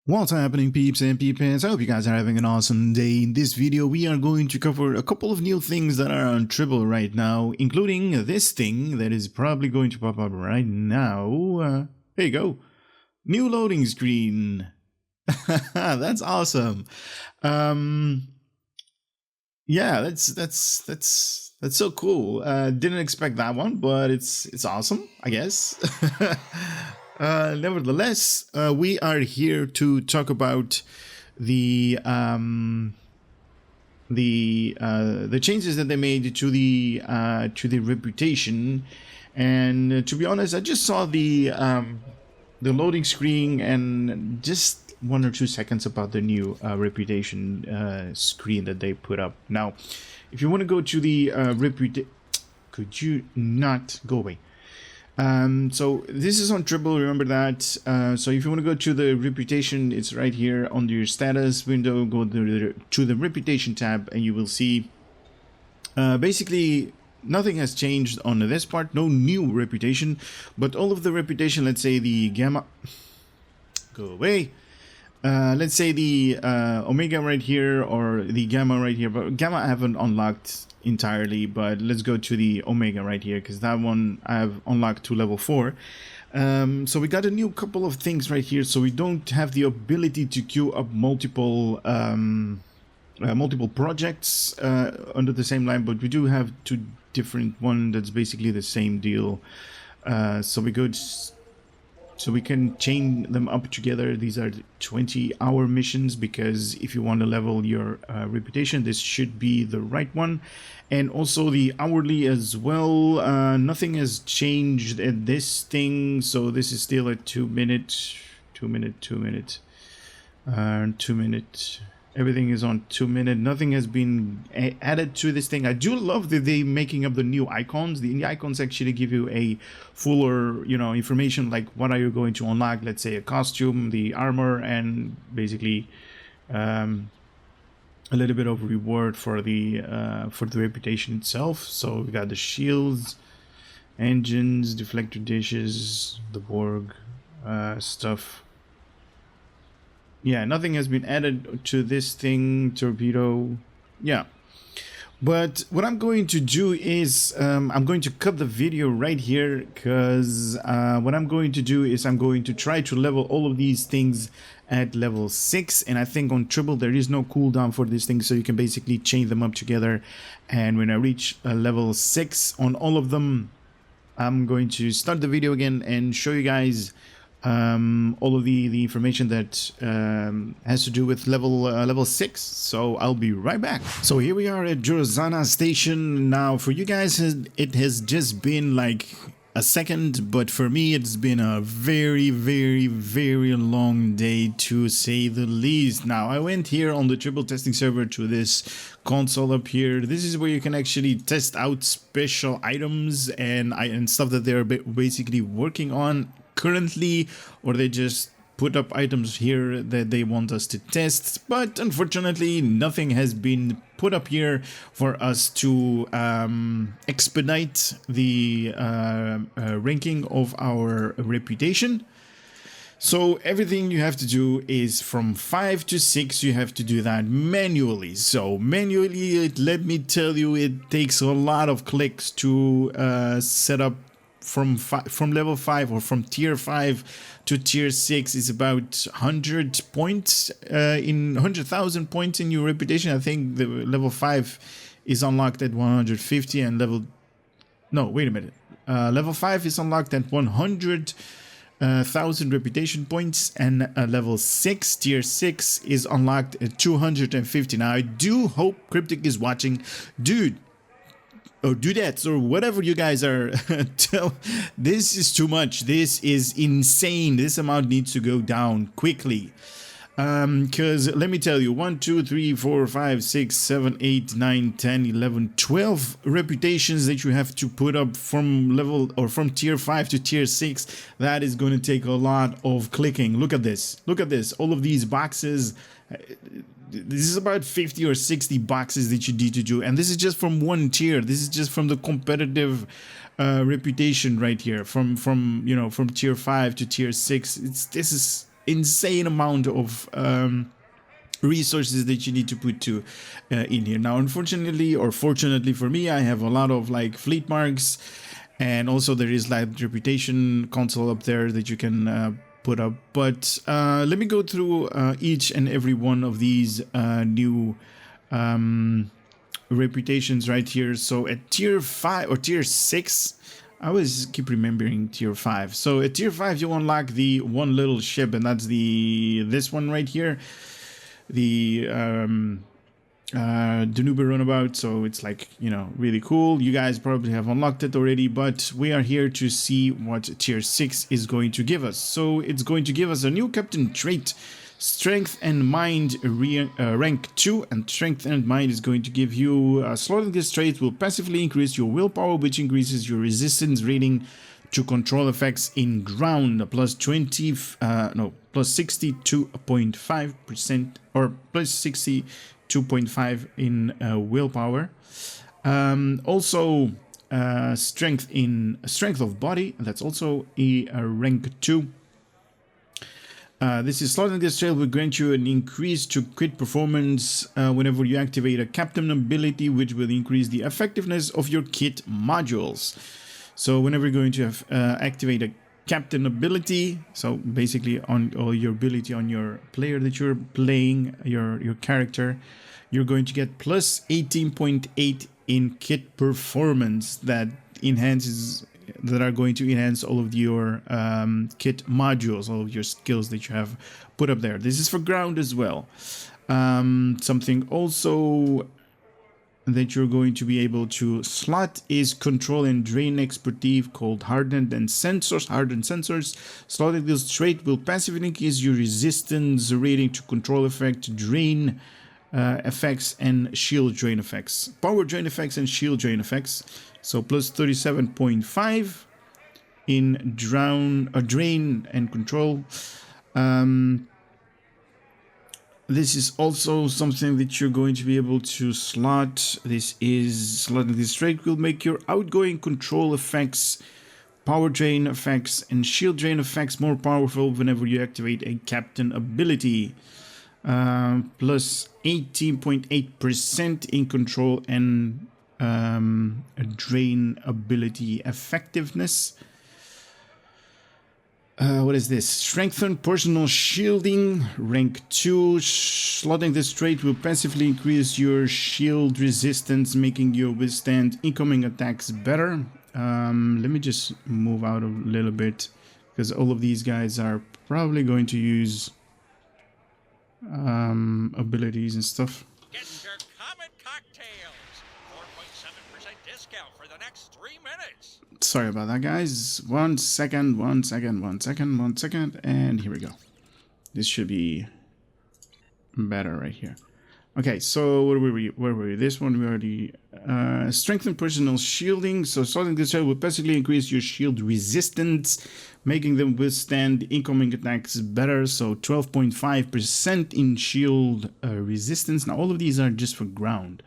What's happening, peeps and peepers? I hope you guys are having an awesome day. In this video, we are going to cover a couple of new things that are on Tribble right now, including this thing that is probably going to pop up right now. There you go. New loading screen. That's awesome. Yeah, that's so cool. Didn't expect that one, but it's awesome, I guess. Nevertheless, we are here to talk about the changes that they made to the reputation. And to be honest, I just saw the loading screen and just 1 or 2 seconds about the new reputation screen that they put up. Now, if you want to go to the reputation, could you not go away? So this is on Tribble, remember that. So if you want to go to the reputation, it's right here under your status window. Go to the reputation tab and you will see basically nothing has changed on this part. No new reputation, but all of the reputation, let's say the gamma, go away. Let's say the omega right here or the gamma right here, but gamma I haven't unlocked entirely, but let's go to the omega right here because that one I've unlocked to level 4. So we got a new couple of things right here, so we don't have the ability to queue up multiple projects under the same line, but we do have 2 different one that's basically the same deal. So we go so we can chain them up together. These are 20-hour missions because if you want to level your reputation, this should be the right one. And also the hourly as well. Nothing has changed at this thing, so this is still a 2 minute. Everything is on 2 minute. Nothing has been added to this thing. I do love that they making up the new icons. The icons actually give you a fuller, information like what are you going to unlock. Let's say a costume, the armor, and basically a little bit of reward for the reputation itself. So we got the shields, engines, deflector dishes, the Borg stuff. Yeah, nothing has been added to this thing. Torpedo. Yeah. But what I'm going to do is I'm going to cut the video right here because what I'm going to do is I'm going to try to level all of these things at level 6. And I think on Tribble there is no cooldown for this thing, so you can basically chain them up together. And when I reach level 6 on all of them, I'm going to start the video again and show you guys all of the information that has to do with level 6. So I'll be right back. So here we are at Jurazana station. Now for you guys it has just been like a second, but for me it's been a very long day, to say the least. Now I went here on the Tribble testing server to this console up here. This is where you can actually test out special items and stuff that they're basically working on currently, or they just put up items here that they want us to test, but unfortunately nothing has been put up here for us to expedite the ranking of our reputation. So everything you have to do is from 5 to 6, you have to do that manually. So manually, let me tell you, it takes a lot of clicks to set up from level 5 or from tier 5 to tier 6 is about 100 points in 100,000 points in your reputation. I think the level 5 is unlocked at 150 and level 5 is unlocked at 100,000 reputation points, and level 6 tier 6 is unlocked at 250. Now I do hope Cryptic is watching, dude, or dudettes, or whatever you guys are. This is too much. This is insane. This amount needs to go down quickly. Because let me tell you, 1, 2, 3, 4, 5, 6, 7, 8, 9, 10, 11, 12 reputations that you have to put up from level or from tier 5 to tier 6. That is going to take a lot of clicking. Look at this. Look at this. All of these boxes. This is about 50 or 60 boxes that you need to do, and this is just from one tier. This is just from the competitive reputation right here, from tier 5 to tier 6. This is insane amount of resources that you need to put to in here. Now, unfortunately or fortunately for me, I have a lot of like fleet marks, and also there is like reputation console up there that you can put up. But let me go through each and every one of these new reputations right here. So at tier 5 or tier 6, I always keep remembering tier 5. So at tier 5 you unlock the one little ship, and that's this one right here, the Danube runabout. So it's like, you know, really cool. You guys probably have unlocked it already, but we are here to see what tier 6 is going to give us. So it's going to give us a new captain trait, Strength and Mind rank 2, and Strength and Mind is going to give you slotting this trait will passively increase your willpower, which increases your resistance rating to control effects in ground, plus 62.5% or plus 62.5 in willpower. Also strength of body, that's also a rank 2. This is slotting this trait will grant you an increase to crit performance whenever you activate a captain ability, which will increase the effectiveness of your kit modules. So whenever you're going to activate a captain ability, so basically on your ability on your player that you're playing, your character, you're going to get plus 18.8 in kit performance that are going to enhance all of your kit modules, all of your skills that you have put up there. This is for ground as well. Something also that you're going to be able to slot is control and drain expertise called hardened sensors. Slotting this trait will passively increase your resistance rating to control effect, drain effects, and shield drain effects, power drain effects, and shield drain effects. So plus 37.5 in drain and control. This is also something that you're going to be able to slot. This is slotting this trait will make your outgoing control effects, power drain effects, and shield drain effects more powerful whenever you activate a captain ability. Plus 18.8% in control and drain ability effectiveness. What is this? Strengthen personal shielding, rank 2. Slotting this trait will passively increase your shield resistance, making you withstand incoming attacks better. Let me just move out a little bit, because all of these guys are probably going to use abilities and stuff. Get your Comet cocktails. 4.7% discount for the next 3 minutes. Sorry about that, guys. One second, and here we go. This should be better right here. Okay, so where were we? This one we already strengthen personal shielding. So slotting this trait will passively increase your shield resistance, making them withstand incoming attacks better. So 12.5% in shield resistance. Now all of these are just for ground.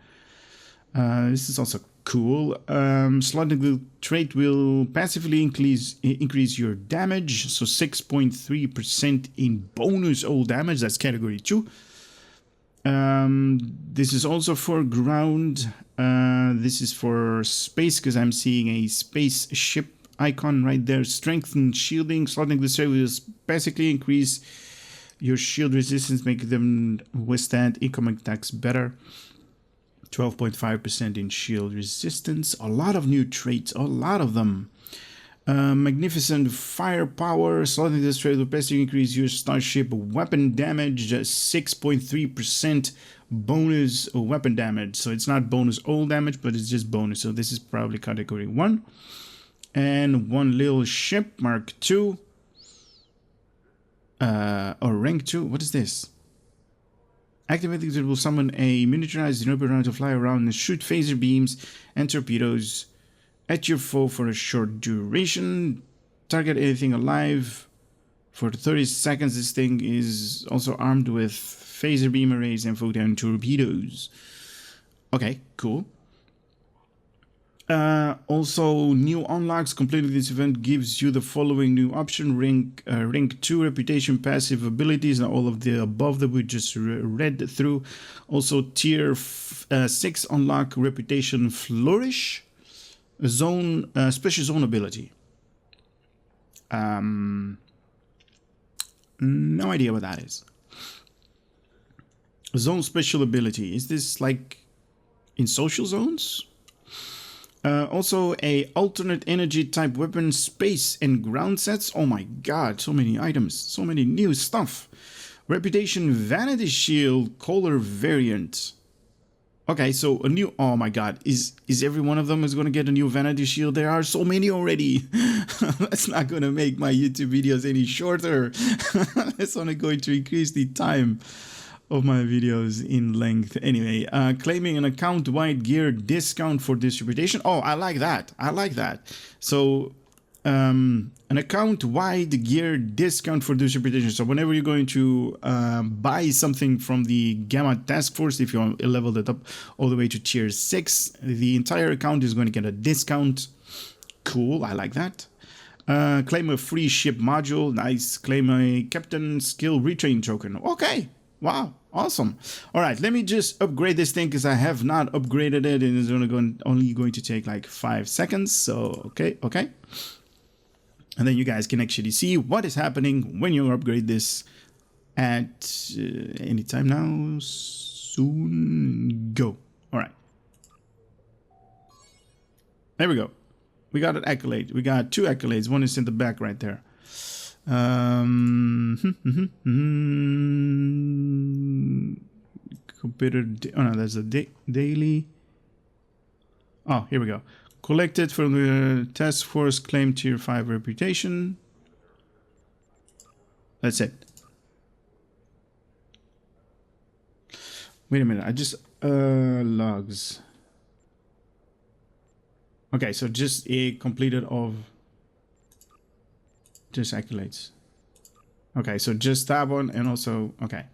This is also cool. Slotting the trait will passively increase your damage. So 6.3% in bonus all damage. That's category 2. This is also for ground. This is for space, because I'm seeing a spaceship icon right there. Strengthen shielding. Slotting this trait will basically increase your shield resistance, making them withstand incoming attacks better. 12.5% in shield resistance. A lot of new traits, a lot of them. Magnificent firepower. Slotting this trait will basically increase your starship weapon damage. 6.3% bonus weapon damage. So it's not bonus all damage, but it's just bonus. So this is probably category 1. And one little ship, Mark 2. Or rank 2. What is this? Activating it will summon a miniaturized Romulan to fly around and shoot phaser beams and torpedoes at your foe for a short duration. Target anything alive for 30 seconds. This thing is also armed with phaser beam arrays and photon torpedoes. Okay, cool. Also, new unlocks. Completing this event gives you the following new option: rank 2 reputation passive abilities, and all of the above that we just read through. Also, tier 6 unlock reputation flourish, zone special zone ability. No idea what that is. Zone special ability. Is this like in social zones? Also, a alternate energy type weapon, space and ground sets. Oh my god, so many items, so many new stuff. Reputation Vanity Shield color variant. Okay, so a new, oh my god, is every one of them is going to get a new Vanity Shield? There are so many already. That's not going to make my YouTube videos any shorter. That's only going to increase the time of my videos in length. Anyway, claiming an account-wide gear discount for distribution. Oh, I like that. I like that. So, an account-wide gear discount for distribution. So whenever you're going to buy something from the Gamma Task Force, if you leveled it up all the way to tier 6, the entire account is going to get a discount. Cool, I like that. Claim a free ship module. Nice. Claim a captain skill retrain token. Okay. Wow, awesome. All right, let me just upgrade this thing because I have not upgraded it, and it's only going to take like 5 seconds. So, okay. And then you guys can actually see what is happening when you upgrade this at any time now. Soon. Go. All right. There we go. We got an accolade. We got 2 accolades. One is in the back right there. Computer. Oh no, that's a daily. Oh, here we go. Collected from the task force. Claim tier 5 reputation. That's it. Wait a minute. I just logs. Okay, so just a completed of. Just accolades. Okay, so just that one, and also okay.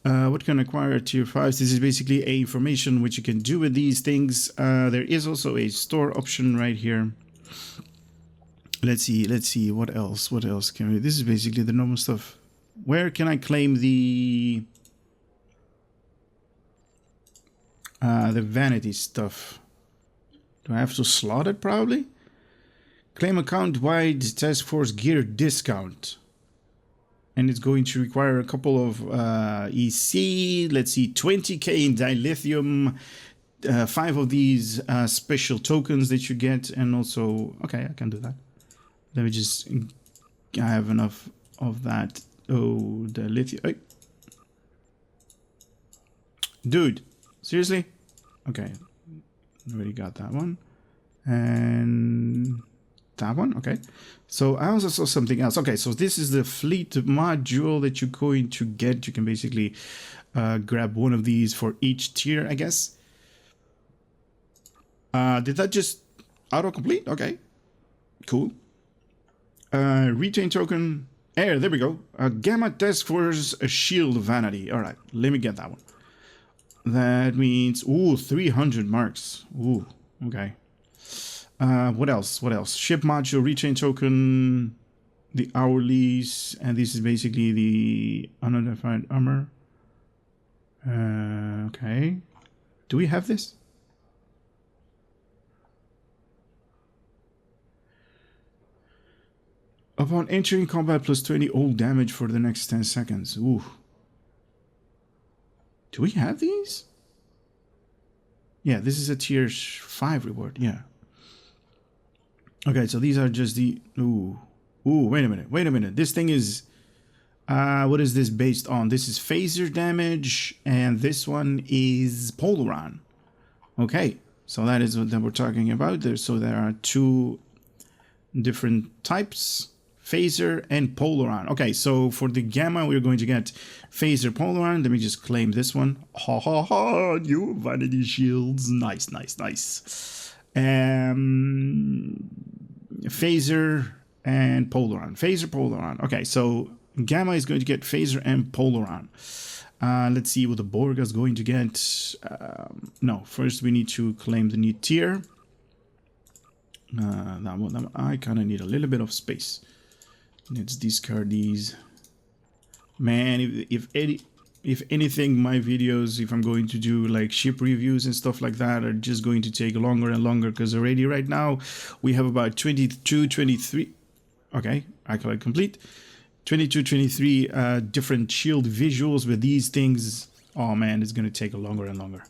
What can acquire tier 5s? This is basically a information which you can do with these things. There is also a store option right here. Let's see what else can we. This is basically the normal stuff. Where can I claim the vanity stuff? Do I have to slot it probably? Claim account-wide task force gear discount. And it's going to require a couple of EC. Let's see, 20k in dilithium. 5 of these special tokens that you get. And also, okay, I can do that. Let me just, I have enough of that. Oh, dilithium. Hey. Dude, seriously? Okay, already got that one. And that one, okay. So I also saw something else. Okay, so this is the fleet module that you're going to get. You can basically grab one of these for each tier, I guess. Did that just auto-complete? Okay, cool. Retain token. There we go. Gamma Task Force Shield Vanity. All right, let me get that one. That means, ooh, 300 marks. Ooh, okay. What else? Ship module, rechain token, the hourlies, and this is basically the unidentified armor. Okay. Do we have this? Upon entering combat, plus 20 all damage for the next 10 seconds. Ooh. Do we have these? Yeah, this is a tier 5 reward, yeah. Okay, so these are just the... Ooh, wait a minute. This thing is... what is this based on? This is phaser damage, and this one is Polaron. Okay, so that is what we're talking about. So there are 2 different types, phaser and Polaron. Okay, so for the Gamma, we're going to get phaser Polaron. Let me just claim this one. Ha ha ha, new Vanity Shields. Nice. Phaser and Polaron. Phaser, Polaron. Okay, so Gamma is going to get Phaser and Polaron. Let's see what the Borg is going to get. No, first we need to claim the new tier. That one, I kind of need a little bit of space. Let's discard these. Man, if anything, my videos, if I'm going to do like ship reviews and stuff like that, are just going to take longer and longer, because already right now we have about 22, 23. Okay, accolade complete. 22, 23 different shield visuals with these things. Oh man, it's going to take longer and longer.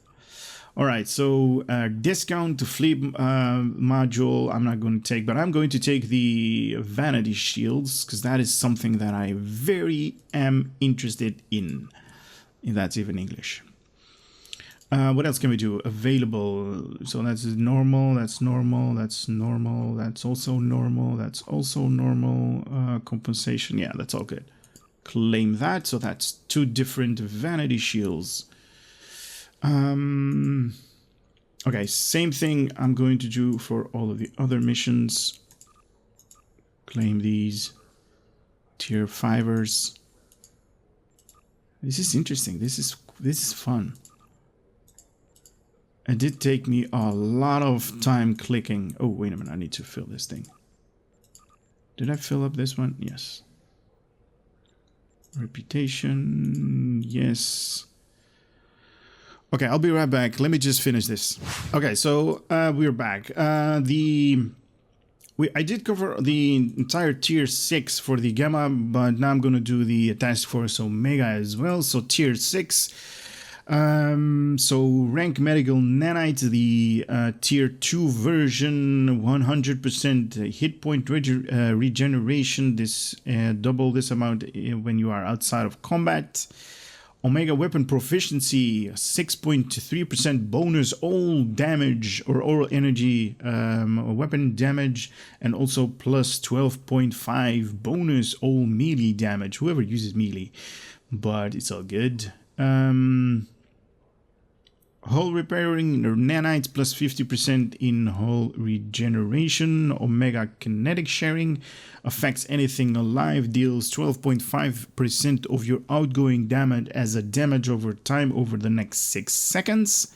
All right, so discount to flip module I'm not going to take, but I'm going to take the Vanity Shields, because that is something that I very am interested in. If that's even English. What else can we do? Available. So that's normal, that's normal, that's normal, that's also normal, that's also normal. Compensation, yeah, that's all good. Claim that, so that's 2 different Vanity Shields. Okay, same thing I'm going to do for all of the other missions. Claim these. Tier 5ers. This is interesting. This is fun. It did take me a lot of time clicking. Oh, wait a minute. I need to fill this thing. Did I fill up this one? Yes. Reputation. Yes. Okay, I'll be right back. Let me just finish this. Okay, so we're back. I did cover the entire tier 6 for the Gamma, but now I'm going to do the Task Force Omega as well. So tier 6. So rank medical nanite, the tier 2 version, 100% hit point regeneration. This double this amount when you are outside of combat. Omega weapon proficiency, 6.3% bonus all damage or all energy weapon damage, and also plus 12.5 bonus all melee damage. Whoever uses melee, but it's all good. Hull repairing nanites plus 50% in hull regeneration. Omega kinetic sharing affects anything alive, deals 12.5% of your outgoing damage as a damage over time over the next 6 seconds.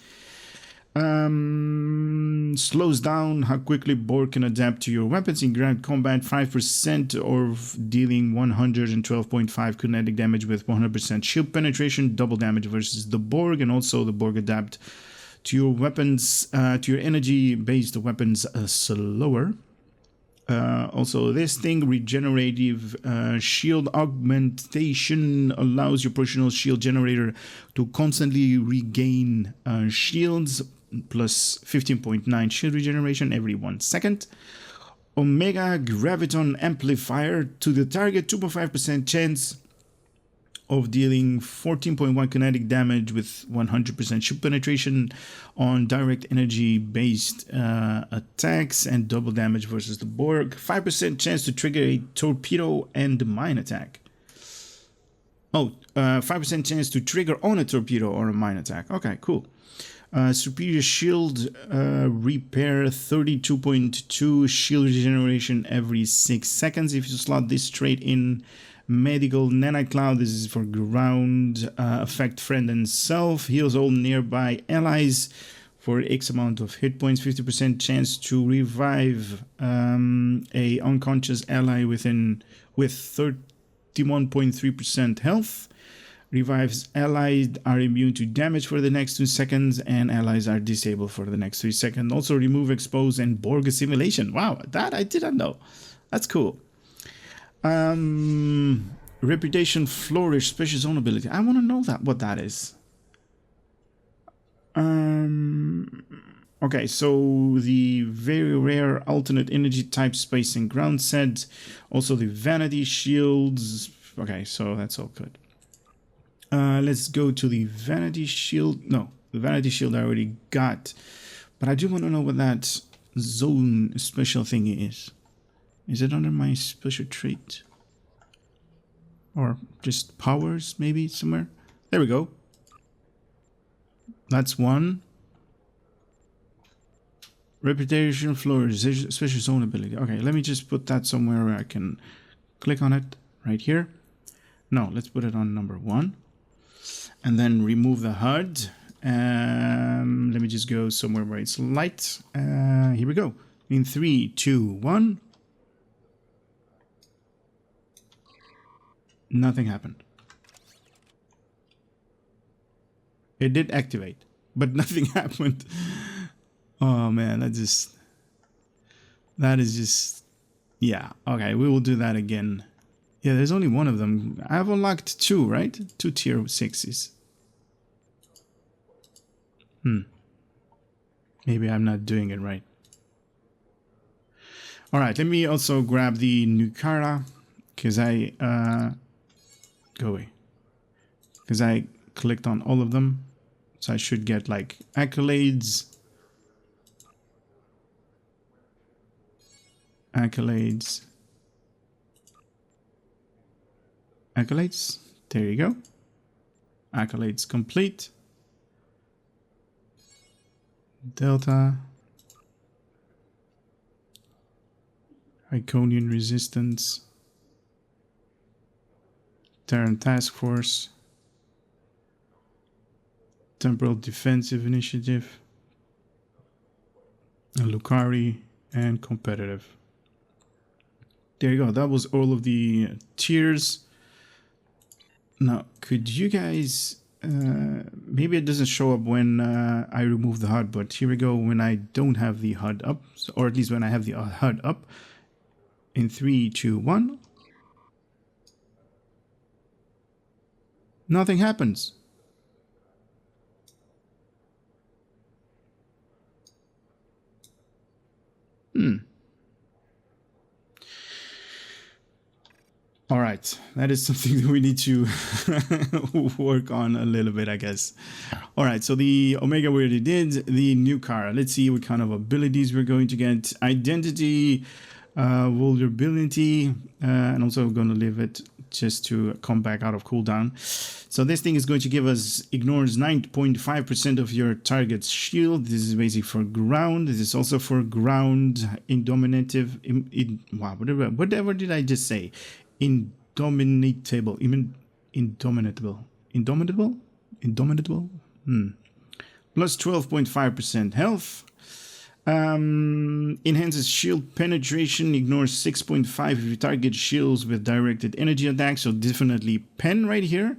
Slows down how quickly Borg can adapt to your weapons in ground combat, 5% of dealing 112.5 kinetic damage with 100% shield penetration, double damage versus the Borg, and also the Borg adapt to your weapons, to your energy-based weapons slower. Also, this thing, regenerative shield augmentation, allows your personal shield generator to constantly regain shields, plus 15.9 shield regeneration every 1 second. Omega Graviton Amplifier, to the target 2.5% chance of dealing 14.1 kinetic damage with 100% shield penetration on direct energy based attacks, and double damage versus the Borg. 5% chance to trigger a torpedo and mine attack. 5% chance to trigger on a torpedo or a mine attack. Okay, cool. Superior shield repair, 32.2 shield regeneration every 6 seconds if you slot this straight in. Medical nanite cloud, this is for ground affect friend and self, heals all nearby allies for X amount of hit points, 50% chance to revive a unconscious ally with 31.3% health. Revives allies are immune to damage for the next 2 seconds, and allies are disabled for the next 3 seconds. Also remove expose and Borg assimilation. Wow, that I didn't know. That's cool. Reputation flourish, special zone ability. I want to know what that is. Okay, so the very rare alternate energy type space and ground set. Also the Vanity Shields. Okay, so that's all good. Let's go to the Vanity Shield. No, the Vanity Shield I already got. But I do want to know what that zone special thing is. Is it under my special trait? Or just powers, maybe, somewhere? There we go. That's one. Reputation flourish, special zone ability. Okay, let me just put that somewhere where I can click on it. Right here. No, let's put it on number 1. And then remove the HUD. Let me just go somewhere where it's light. Here we go. In 3, 2, 1. Nothing happened. It did activate, but nothing happened. Oh man, that is just, yeah. Okay, we will do that again. Yeah, there's only one of them. I've unlocked 2, right? 2 tier 6s. Maybe I'm not doing it right. All right, let me also grab the Nukara, because I go away. Because I clicked on all of them, so I should get like accolades. Accolades. Accolades. There you go. Accolades complete. Delta. Iconian Resistance. Terran Task Force. Temporal Defensive Initiative. Lucari and Competitive. There you go. That was all of the tiers. Now, could you guys... maybe it doesn't show up when I remove the HUD, but here we go when I don't have the HUD up, or at least when I have the HUD up. In 3, 2, 1. Nothing happens. All right, that is something that we need to work on a little bit, I guess. All right, so the Omega we already did. The new car. Let's see what kind of abilities we're going to get. Identity, vulnerability, and also we're going to leave it just to come back out of cooldown. So this thing is going to give us ignores 9.5% of your target's shield. This is basic for ground. This is also for ground indominative. Wow, whatever did I just say? Indomitable. Indomitable. Plus 12.5% health. Enhances shield penetration. Ignores 6.5 if you target shields with directed energy attack. So definitely pen right here.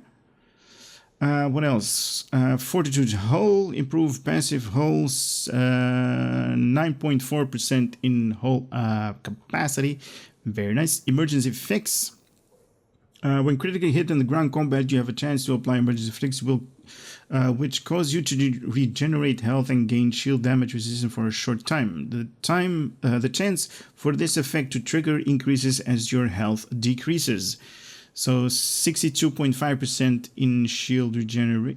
What else? Fortitude hull. Improved passive hulls. 9.4% in hull capacity. Very nice. Emergency fix. When critically hit in the ground combat, you have a chance to apply emergency fix, which cause you to regenerate health and gain shield damage resistance for a short time. The chance for this effect to trigger increases as your health decreases. So 62.5% in shield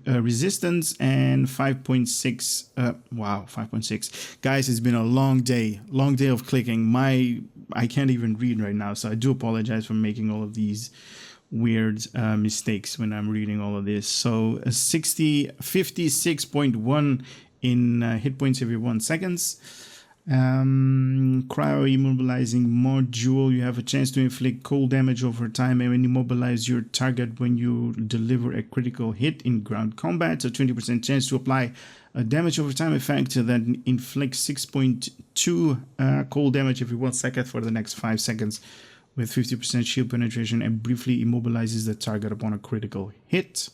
resistance and 5.6. Wow, 5.6. Guys, it's been a long day of clicking. I can't even read right now, so I do apologize for making all of these weird mistakes when I'm reading all of this. So 56.1 in hit points every 1 second. Cryo immobilizing module. You have a chance to inflict cold damage over time and immobilize your target when you deliver a critical hit in ground combat. So 20% chance to apply a damage over time effect that inflicts 6.2 cold damage every 1 second for the next 5 seconds with 50% shield penetration and briefly immobilizes the target upon a critical hit.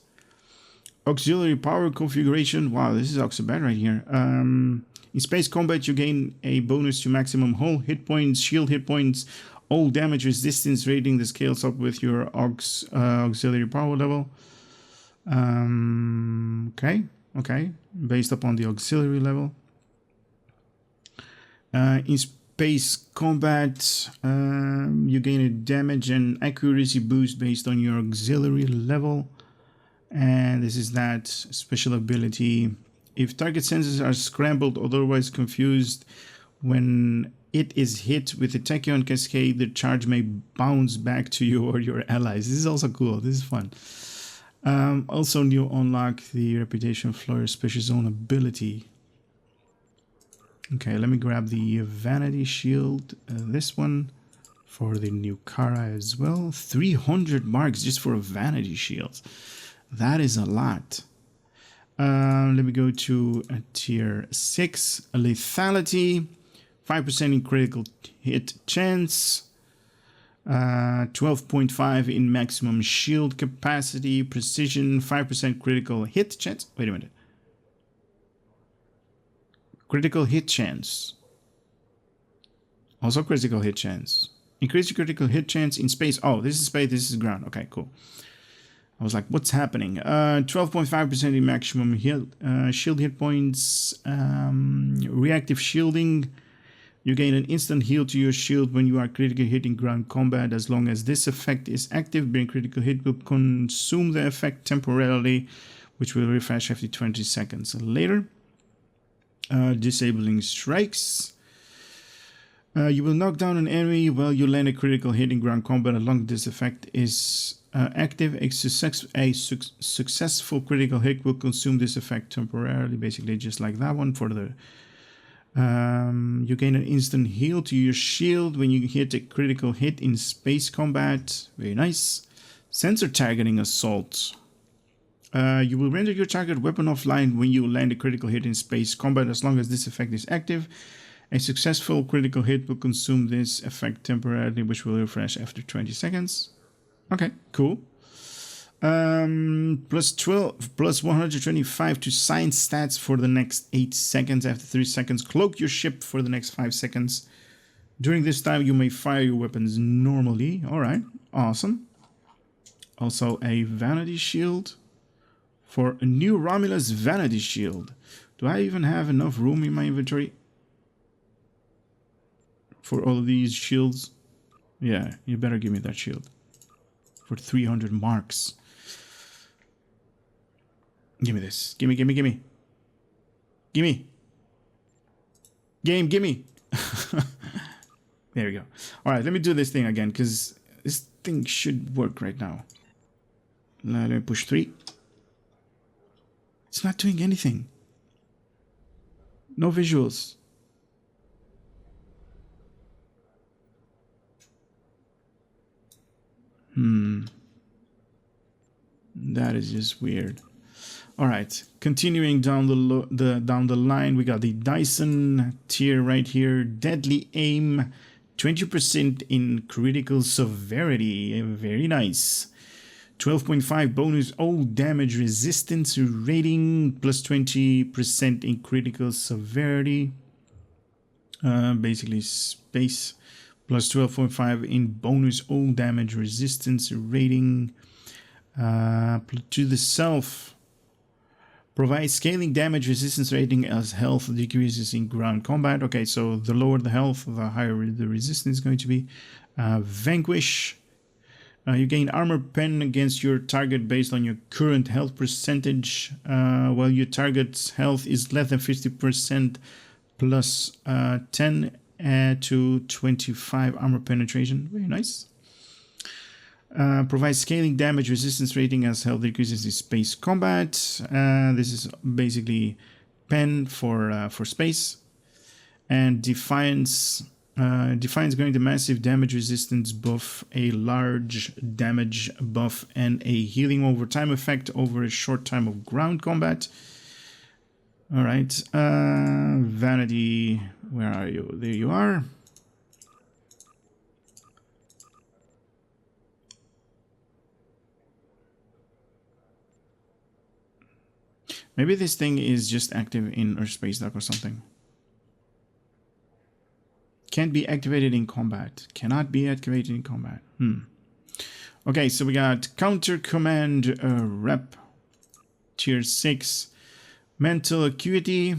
Auxiliary power configuration. Wow, this is also bad right here. In space combat, you gain a bonus to maximum hull hit points, shield hit points, all damage resistance rating. That scales up with your auxiliary power level. Okay, based upon the auxiliary level. In space combat, you gain a damage and accuracy boost based on your auxiliary level. And this is that special ability. If target sensors are scrambled or otherwise confused when it is hit with a tachyon cascade, the charge may bounce back to you or your allies. This is also cool. This is fun. Also new unlock the Reputation Flora Special Zone ability. Okay, let me grab the Vanity Shield. This one for the new Kara as well. 300 marks just for a Vanity Shield. That is a lot. Let me go to tier 6. Lethality. 5% in critical hit chance, 12.5 in maximum shield capacity, precision, 5% critical hit chance. Wait a minute. Critical hit chance. Also critical hit chance. Increase your critical hit chance in space. Oh, this is space, this is ground. Okay, cool. I was like, what's happening? 12.5% in maximum shield hit points. Reactive shielding. You gain an instant heal to your shield when you are critically hitting ground combat. As long as this effect is active, being critical hit will consume the effect temporarily, which will refresh after 20 seconds later. Disabling strikes. You will knock down an enemy while you land a critical hit in ground combat. As long as this effect is active, a successful critical hit will consume this effect temporarily. Basically, just like that one for the... you gain an instant heal to your shield when you hit a critical hit in space combat. Very nice. Sensor targeting assault. You will render your target weapon offline when you land a critical hit in space combat. As long as this effect is active, a successful critical hit will consume this effect temporarily, which will refresh after 20 seconds. Okay, cool. Plus 125 to science stats for the next 8 seconds. After 3 seconds, cloak your ship for the next 5 seconds. During this time, you may fire your weapons normally. Alright, awesome. Also a Vanity Shield. For a new Romulus Vanity Shield. Do I even have enough room in my inventory for all of these shields? Yeah, you better give me that shield. For 300 marks. Give me this. Gimme, gimme, gimme. Gimme. Game, gimme. There we go. Alright, let me do this thing again, because this thing should work right now. Let me push 3. It's not doing anything. No visuals. That is just weird. All right, continuing down the line, we got the Dyson tier right here. Deadly aim, 20% in critical severity. Very nice. 12.5 bonus all damage resistance rating, plus 20% in critical severity. Basically space. Plus 12.5 in bonus all damage resistance rating. To the self. Provides scaling damage resistance rating as health decreases in ground combat. Okay, so the lower the health, the higher the resistance is going to be. Vanquish. You gain armor pen against your target based on your current health percentage. While your target's health is less than 50%, plus 10 to 25 armor penetration. Very nice. Provides scaling damage resistance rating as health decreases in space combat. This is basically pen for space. And Defiance. Defiance going to massive damage resistance buff, a large damage buff, and a healing over time effect over a short time of ground combat. Alright, Vanity, where are you? There you are. Maybe this thing is just active in Earth Space Dock or something. Can't be activated in combat. Cannot be activated in combat. Okay, so we got Counter Command Rep. Tier 6. Mental Acuity.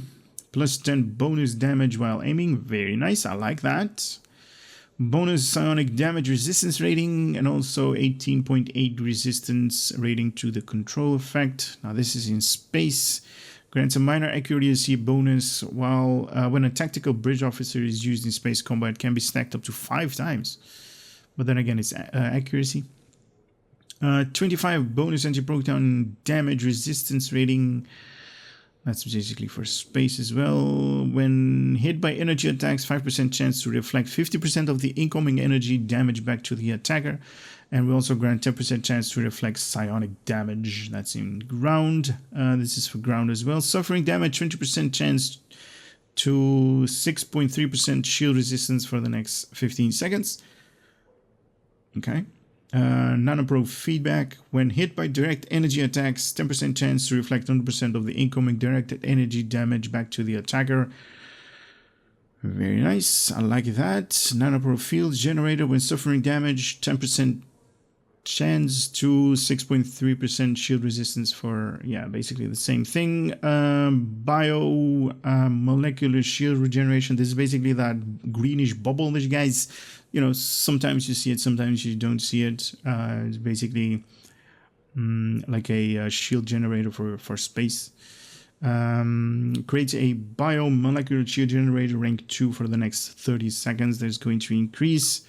Plus 10 bonus damage while aiming. Very nice, I like that. Bonus psionic damage resistance rating. And also 18.8 resistance rating to the control effect. Now this is in space. Grants a minor accuracy bonus while when a tactical bridge officer is used in space combat, it can be stacked up to 5 times. But then again, it's accuracy. 25 bonus antiproton damage resistance rating. That's basically for space as well. When hit by energy attacks, 5% chance to reflect 50% of the incoming energy damage back to the attacker. And we also grant 10% chance to reflect psionic damage. That's in ground. This is for ground as well. Suffering damage, 20% chance to 6.3% shield resistance for the next 15 seconds. Okay. Nanopro feedback. When hit by direct energy attacks, 10% chance to reflect 100% of the incoming directed energy damage back to the attacker. Very nice. I like that. Nanopro fields generator when suffering damage, 10% chance to 6.3% shield resistance for, yeah, basically the same thing. Molecular shield regeneration. This is basically that greenish bubble that you guys, you know, sometimes you see it, sometimes you don't see it. It's basically like a shield generator for space. Creates a biomolecular shield generator rank 2 for the next 30 seconds. There's going to increase.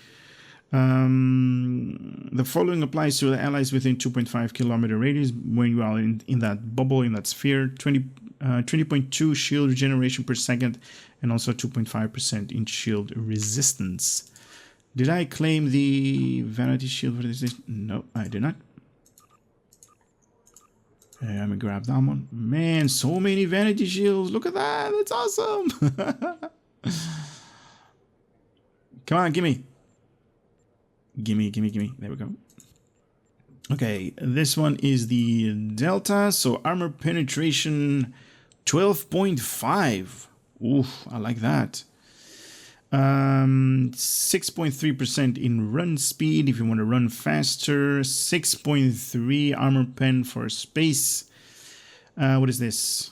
The following applies to the allies within 2.5 kilometer radius when you are in that bubble, in that sphere. 20.2 shield regeneration per second, and also 2.5% in shield resistance. Did I claim the Vanity Shield for this? No, I did not. Okay, I'm gonna grab that one. Man, so many Vanity Shields. Look at that. That's awesome. Come on, gimme. Gimme. There we go. Okay, this one is the Delta. So armor penetration 12.5. Oof, I like that. 6.3% in run speed if you want to run faster. 6.3 armor pen for space. What is this?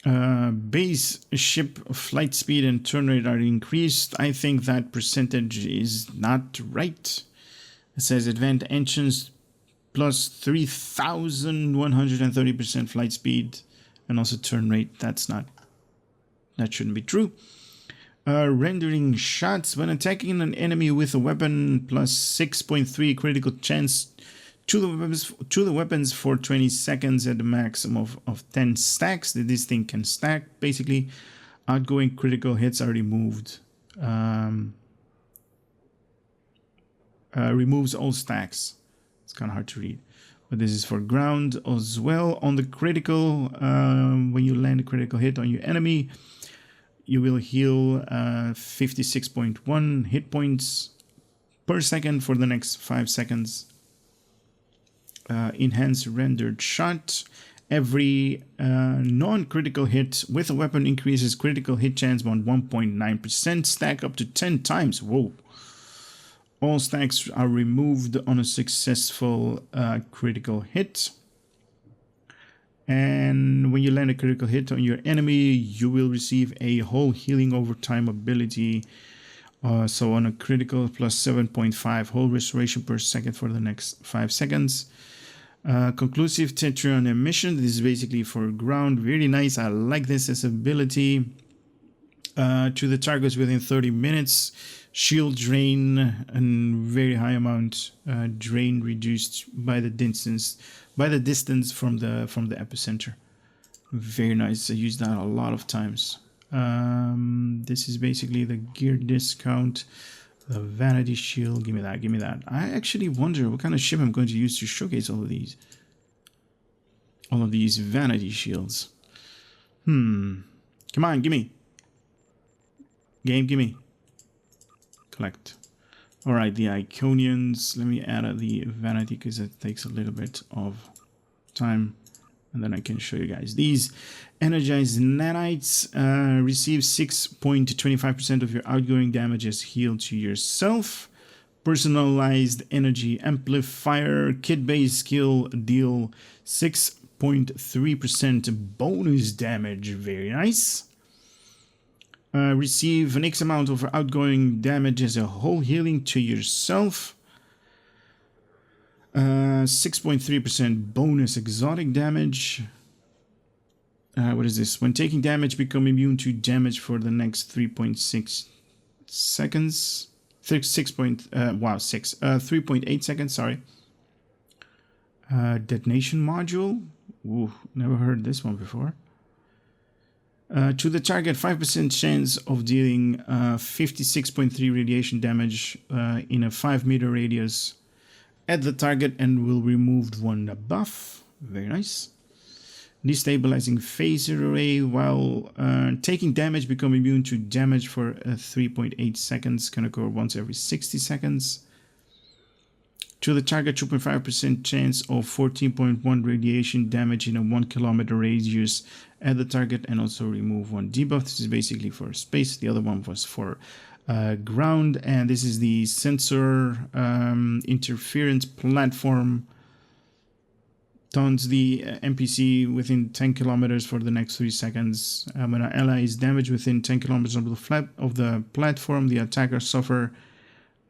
Base ship flight speed and turn rate are increased. I think that percentage is not right. It says advanced engines plus 3,130% flight speed and also turn rate. That shouldn't be true. Rendering shots when attacking an enemy with a weapon plus 6.3 critical chance to the weapons for 20 seconds at the maximum of 10 stacks that this thing can stack. Basically, outgoing critical hits are removed. Removes all stacks. It's kind of hard to read, but this is for ground as well. On the critical, when you land a critical hit on your enemy, you will heal 56.1 hit points per second for the next 5 seconds. Enhanced rendered shot. Every non-critical hit with a weapon increases critical hit chance by 1.9%. Stack up to 10 times. Whoa. All stacks are removed on a successful critical hit. And when you land a critical hit on your enemy, you will receive a whole healing over time ability. So on a critical plus 7.5 whole restoration per second for the next 5 seconds. Conclusive Tetrion emission. This is basically for ground. Very nice. I like this as ability. To the targets within 30 minutes. Shield drain and very high amount drain reduced by the distance from the epicenter. Very nice. I use that a lot of times. This is basically the gear discount. The Vanity Shield. Give me that. I actually wonder what kind of ship I'm going to use to showcase all of these Vanity Shields. Come on, gimme. Game, gimme. Collect. Alright, the Iconians. Let me add the Vanity because it takes a little bit of time. And then I can show you guys these. Energized nanites. Receive 6.25% of your outgoing damage as healed to yourself. Personalized energy amplifier. Kit-based skill deal 6.3% bonus damage. Very nice. Receive an X amount of outgoing damage as a whole healing to yourself. 6.3% bonus exotic damage. What is this? When taking damage, become immune to damage for the next 3.6 seconds. 3.8 seconds, sorry. Detonation module. Ooh, never heard this one before. To the target, 5% chance of dealing 56.3 radiation damage in a 5-meter radius at the target and will remove one buff. Very nice. Destabilizing phaser array. While taking damage, become immune to damage for 3.8 seconds. Can occur once every 60 seconds. To the target, 2.5% chance of 14.1 radiation damage in a 1 kilometer radius at the target, and also remove 1 debuff. This is basically for space. The other one was for ground, and this is the sensor interference platform. Taunts the NPC within 10 kilometers for the next 3 seconds. When an ally is damaged within 10 kilometers of the platform, the attacker suffer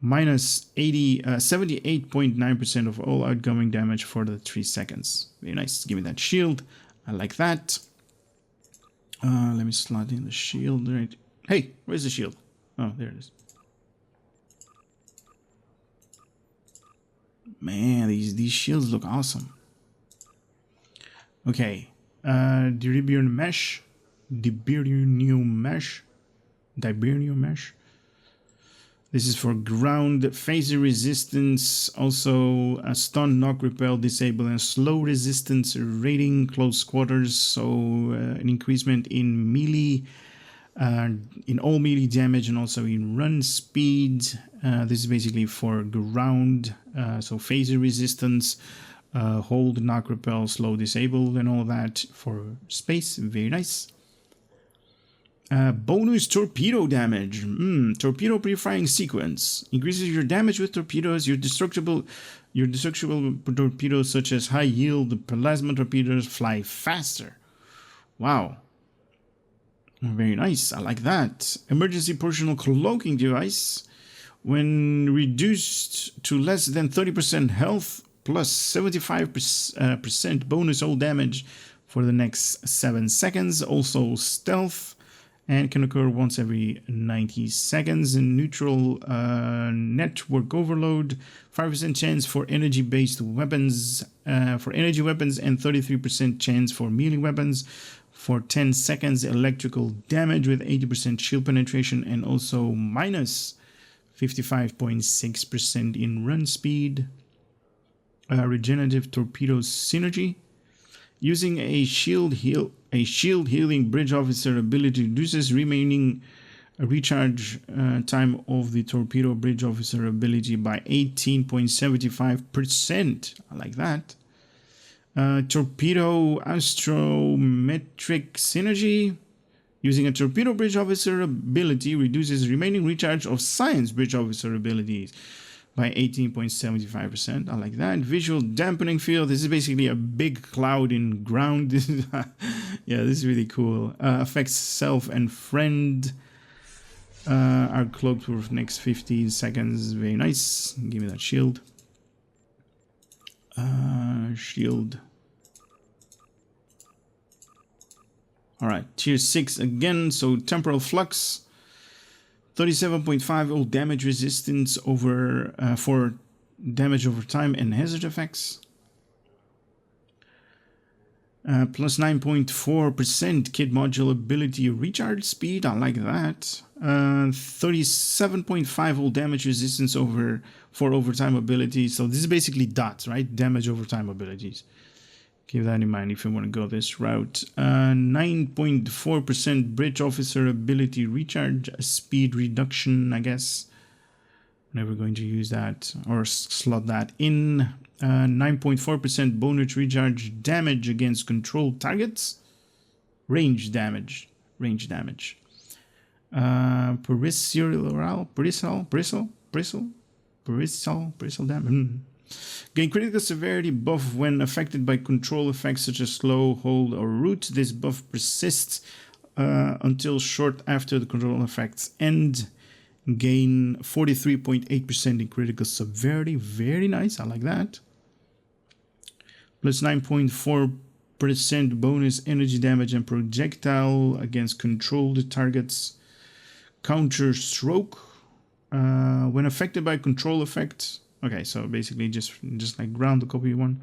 minus 78.9% of all outgoing damage for the 3 seconds. Very nice. Give me that shield. I like that. Let me slot in the shield. Right. Hey, where's the shield? Oh, there it is. Man, these shields look awesome. Okay. Diburium mesh. This is for ground, phaser resistance, also a stun, knock, repel, disable, and slow resistance rating, close quarters, so an increasement in melee, in all melee damage, and also in run speed. This is basically for ground, so phaser resistance, hold, knock, repel, slow, disable, and all that for space. Very nice. Bonus torpedo damage. Torpedo pre-firing sequence increases your damage with torpedoes. Your destructible torpedoes, such as high yield plasma torpedoes, fly faster. Wow, very nice. I like that. Emergency personal cloaking device. When reduced to less than 30% health, plus 75% bonus all damage for the next 7 seconds. Also stealth. And can occur once every 90 seconds. In neutral network overload, 5% chance for energy-based weapons, and 33% chance for melee weapons. For 10 seconds, electrical damage with 80% shield penetration, and also minus 55.6% in run speed. Regenerative torpedo synergy. Using a shield healing bridge officer ability reduces remaining recharge time of the torpedo bridge officer ability by 18.75%. I like that. Torpedo astrometric synergy. Using a torpedo bridge officer ability reduces remaining recharge of science bridge officer abilities by 18.75%. I like that. Visual dampening field. This is basically a big cloud in ground. This is yeah, this is really cool. Affects self and friend. Are cloaked for the next 15 seconds. Very nice. Give me that shield. Shield. Alright, tier 6 again. So Temporal Flux. 37.5 all damage resistance over for damage over time and hazard effects. Plus 9.4% kit module ability recharge speed. I like that. 37.5 all damage resistance for overtime abilities. So this is basically dots, right? Damage overtime abilities. Keep that in mind if you want to go this route. 9.4% bridge officer ability recharge speed reduction, I guess. Never going to use that or slot that in. 9.4% bonus recharge damage against controlled targets. Range damage. Bristle damage. Gain critical severity buff when affected by control effects such as slow, hold, or root. This buff persists until short after the control effects end. Gain 43.8% in critical severity. Very nice. I like that. Plus 9.4% bonus energy damage and projectile against controlled targets. Counter stroke when affected by control effects. Okay, so basically just like ground, the copy one.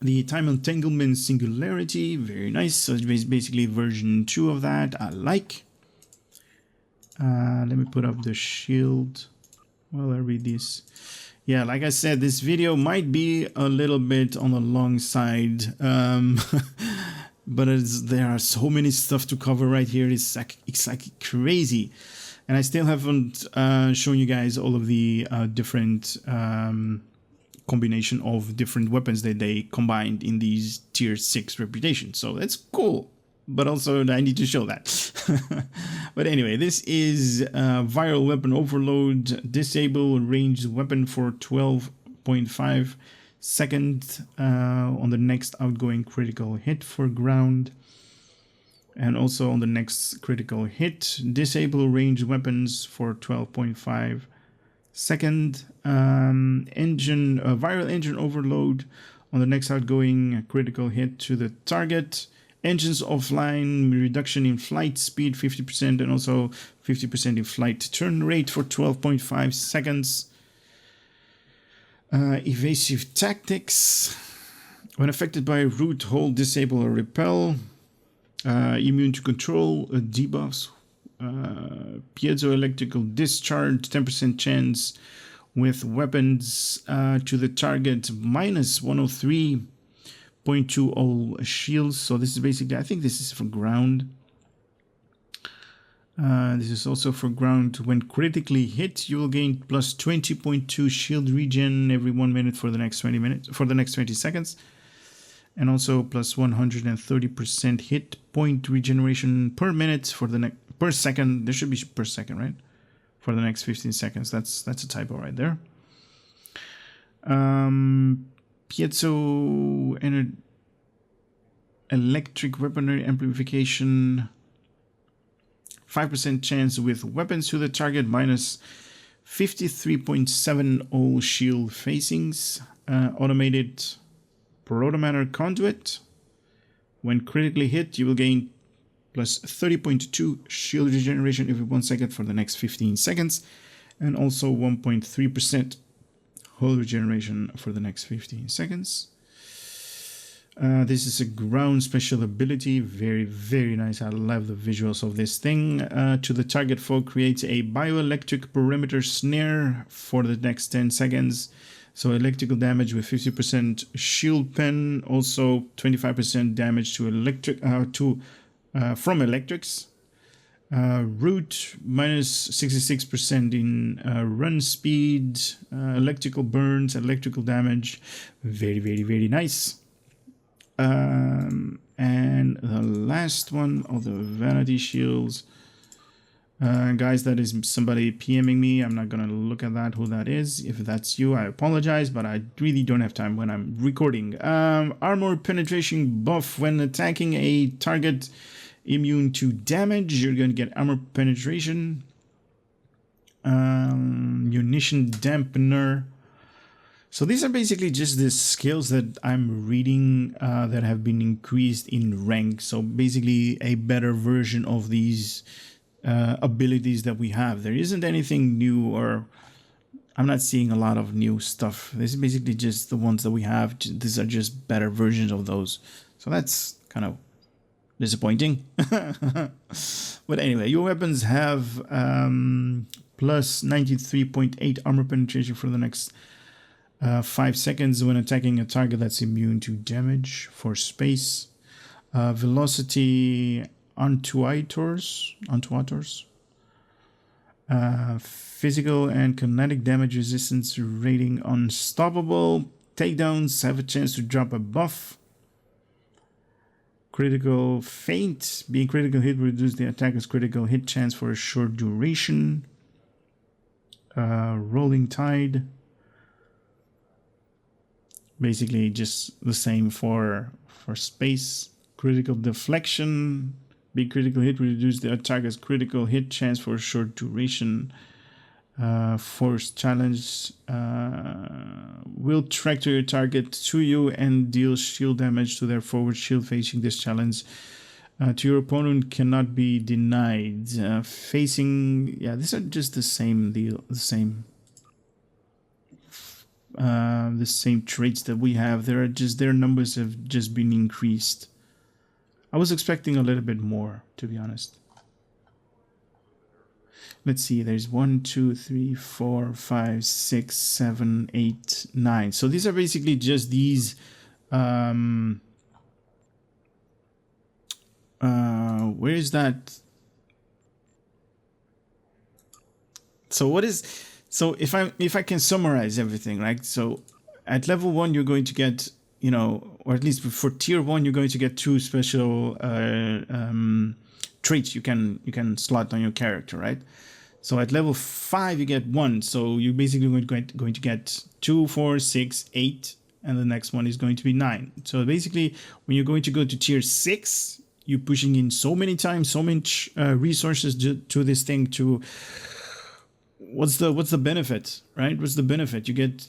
The time entanglement singularity, very nice. So it's basically version 2 of that. I like. Let me put up the shield while I read this. Yeah, like I said, this video might be a little bit on the long side, but there are so many stuff to cover right here. It's like crazy. And I still haven't shown you guys all of the different combination of different weapons that they combined in these tier 6 reputations. So that's cool. But also I need to show that. But anyway, this is viral weapon overload. Disable ranged weapon for 12.5 seconds on the next outgoing critical hit for ground. And also on the next critical hit, disable ranged weapons for 12.5 second. Viral engine overload on the next outgoing critical hit to the target. Engines offline, reduction in flight speed 50% and also 50% in flight turn rate for 12.5 seconds. Evasive Tactics. When affected by a root, hold, disable or repel. Immune to control, debuffs. Piezoelectrical discharge, 10% chance with weapons to the target, minus 103.20 shields. So this is basically, I think this is for ground. This is also for ground. When critically hit, you will gain plus 20.2 shield regen every 1 minute for the next 20 minutes, for the next 20 seconds. And also plus 130% hit point regeneration per minute for the next, per second. There should be per second, right? For the next 15 seconds. That's a typo right there. Piezo electric weaponry amplification. 5% chance with weapons to the target, minus 53.70 shield facings. Automated protomatter conduit. When critically hit, you will gain plus 30.2 shield regeneration every 1 second for the next 15 seconds. And also 1.3% hull regeneration for the next 15 seconds. This is a ground special ability. Very, very nice. I love the visuals of this thing. To the target foe, creates a bioelectric perimeter snare for the next 10 seconds. So electrical damage with 50% shield pen. Also 25% damage to electric from electrics. Root minus 66% in run speed. Electrical burns, electrical damage. Very, very, very nice. And the last one of the Vanity Shields. Guys, that is somebody PMing me. I'm not gonna look at that, who that is. If that's you, I apologize, but I really don't have time when I'm recording. Armor penetration buff when attacking a target immune to damage. You're gonna get armor penetration. Munition dampener. So these are basically just the skills that I'm reading that have been increased in rank. So basically a better version of these abilities that we have. There isn't anything new, or I'm not seeing a lot of new stuff. This is basically just the ones that we have. These are just better versions of those. So that's kind of disappointing. But anyway, your weapons have plus 93.8 armor penetration for the next 5 seconds when attacking a target that's immune to damage for space. Velocity Antuators. Physical and kinetic damage resistance rating unstoppable. Takedowns have a chance to drop a buff. Critical feint. Being critical hit will reduce the attacker's critical hit chance for a short duration. Rolling tide. Basically just the same for space. Critical deflection. Being critical hit will reduce the attacker's critical hit chance for a short duration. Force challenge. Will tractor your target to you and deal shield damage to their forward shield facing this challenge. To your opponent cannot be denied. Facing, yeah, these are just the same deal, the same traits that we have. Their numbers have just been increased. I was expecting a little bit more, to be honest. Let's see, there's 1, 2, 3, 4, 5, 6, 7, 8, 9. So these are basically just these where is that? So what is, so if I can summarize everything, right? So at level 1 you're going to get, you know, or at least for tier 1 you're going to get 2 special traits you can slot on your character, right? So at level 5 you get 1, so you're basically going to get 2, 4, 6, 8, and the next one is going to be 9. So basically when you're going to go to tier 6, you're pushing in so many times, so much resources to this thing. To what's the benefit, right? What's the benefit? You get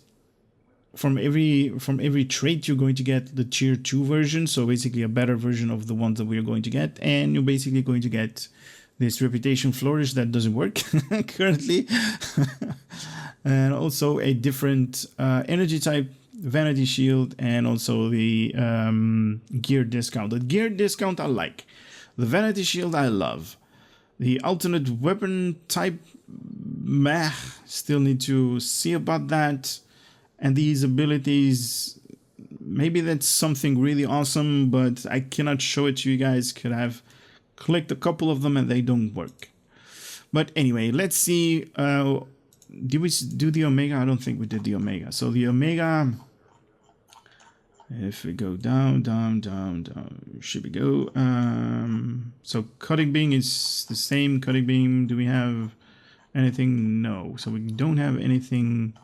from every trait you're going to get the tier 2 version, so basically a better version of the ones that we're going to get, and you're basically going to get this reputation flourish that doesn't work currently, and also a different energy type, Vanity Shield, and also the gear discount. The gear discount I like. The Vanity Shield I love. The alternate weapon type, meh. Still need to see about that. And these abilities, maybe that's something really awesome, but I cannot show it to you guys. Could have clicked a couple of them and they don't work. But anyway, let's see. Did we do the Omega? I don't think we did the Omega. So the Omega, if we go down, should we go? So cutting beam is the same. Cutting beam, do we have anything? No. So we don't have anything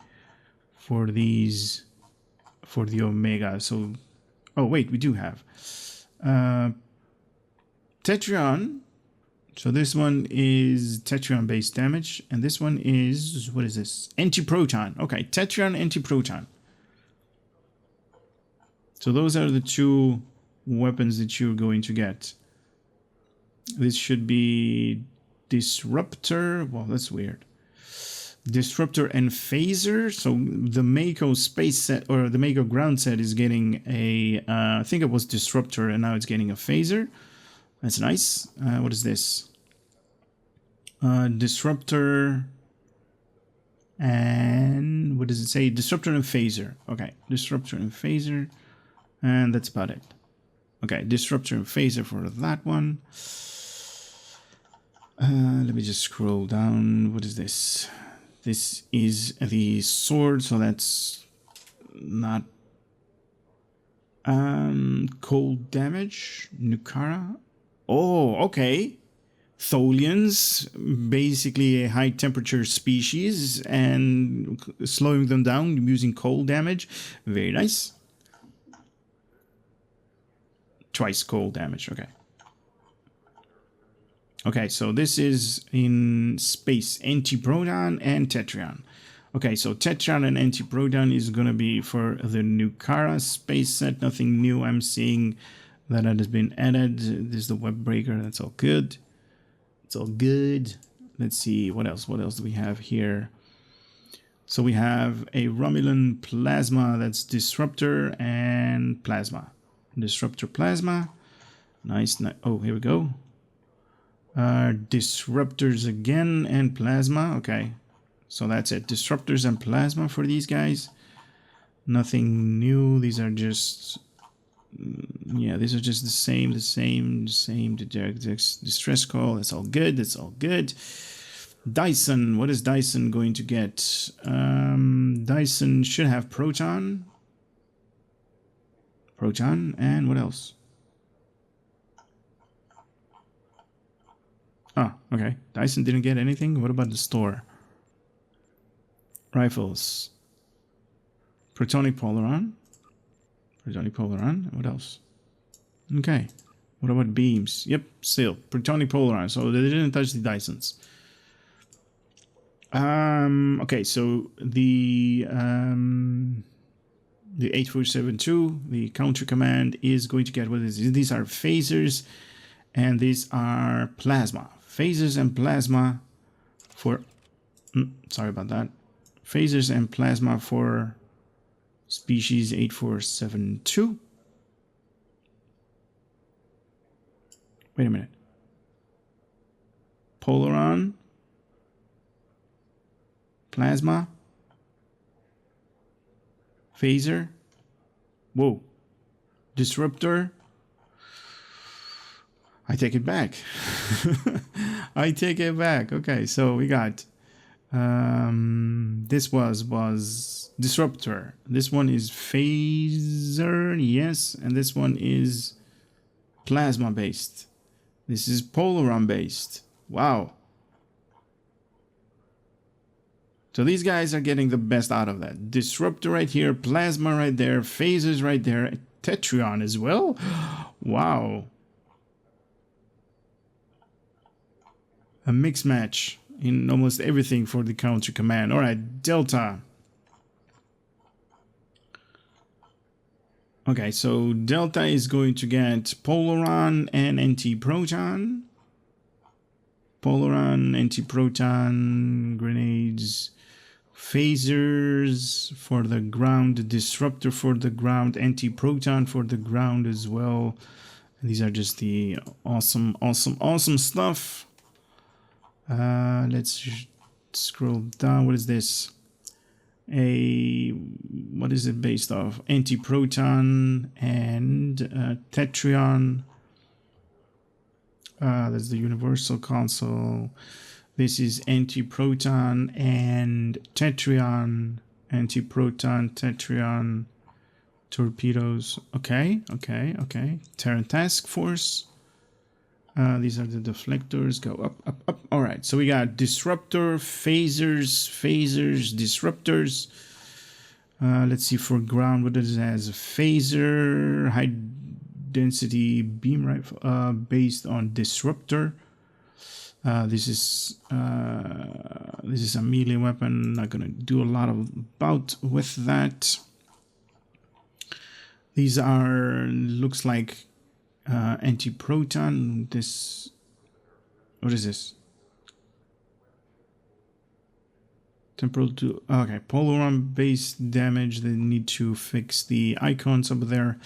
for these, for the Omega. So, oh wait, we do have. Tetrion. So this one is Tetrion based damage, and this one is, what is this? Antiproton. Okay, Tetrion, Antiproton. So those are the 2 weapons that you're going to get. This should be Disruptor. Well, that's weird. Disruptor and Phaser. So the Mako space set, or the Mako ground set, is getting a, I think it was Disruptor, and now it's getting a Phaser. That's nice. What is this? Disruptor and what does it say? Disruptor and Phaser. Okay, Disruptor and Phaser, and that's about it. Okay, Disruptor and Phaser for that one. Let me just scroll down. What is this? This is the sword, so that's not cold damage. Nukara. Oh, okay. Tholians, basically a high temperature species, and slowing them down using cold damage. Very nice. Twice cold damage, okay. Okay, so this is in space, Antiproton and Tetrion. Okay, so Tetrion and Antiproton is going to be for the Nukara space set. Nothing new I'm seeing that has been added. This is the web breaker, that's all good. It's all good. Let's see, what else? What else do we have here? So we have a Romulan Plasma, that's Disruptor and Plasma. Disruptor Plasma. Nice. Oh, here we go. Disruptors again and Plasma. Okay. So that's it. Disruptors and Plasma for these guys. Nothing new. These are just... yeah, these are just the same. Distress call. That's all good. That's all good. Dyson. What is Dyson going to get? Dyson should have Proton. Proton. And what else? Ah, okay. Dyson didn't get anything. What about the store? Rifles. Protonic Polaron. Protonic Polaron. What else? Okay. What about beams? Yep, still. Protonic Polaron. So they didn't touch the Dysons. Okay, so the 8472, the counter command, is going to get what is this? These are phasers and these are plasma. Phasers and plasma for sorry about that. Phasers and plasma for species 8472. Wait a minute. Polaron Plasma. Phaser. Whoa. Disruptor. I take it back. I take it back. Okay, so we got this was Disruptor. This one is Phaser, yes, and this one is Plasma based. This is Polaron based. Wow. So these guys are getting the best out of that. Disruptor right here, Plasma right there, Phasers right there, Tetrion as well. Wow. A mix match in almost everything for the counter command. Alright, Delta. Okay, so Delta is going to get Polaron and Antiproton. Polaron, Antiproton, grenades, Phasers for the ground, Disruptor for the ground, Antiproton for the ground as well. And these are just the awesome stuff. Let's scroll down. What is this? What is it based off? Antiproton and Tetrion. That's the Universal Console. This is Antiproton and Tetrion. Antiproton, Tetrion, torpedoes. Okay. Terran Task Force. These are the deflectors. Go up. All right. So we got Disruptor, Phasers, Disruptors. Let's see for ground. What does it has? A Phaser, high density beam rifle, based on Disruptor. This is a melee weapon. Not gonna do a lot of bout with that. These are looks like Antiproton. This, what is this? Temporal to okay, Polaron based damage. They need to fix the icons up there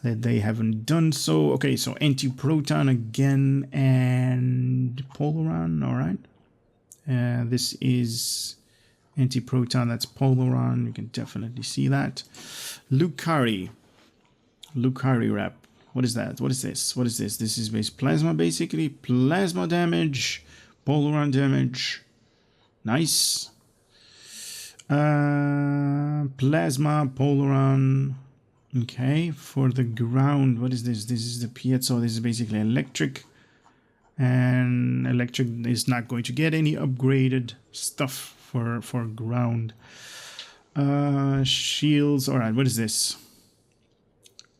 that they haven't done so. Okay, so Antiproton again and Polaron. All right, this is Antiproton. That's Polaron. You can definitely see that. Lucari wrap. What is that? What is this? What is this? This is base plasma, basically. Plasma damage, Polaron damage. Nice. Plasma, Polaron. Okay, for the ground, what is this? This is the piezo. This is basically electric. And electric is not going to get any upgraded stuff for ground. Shields. All right, what is this?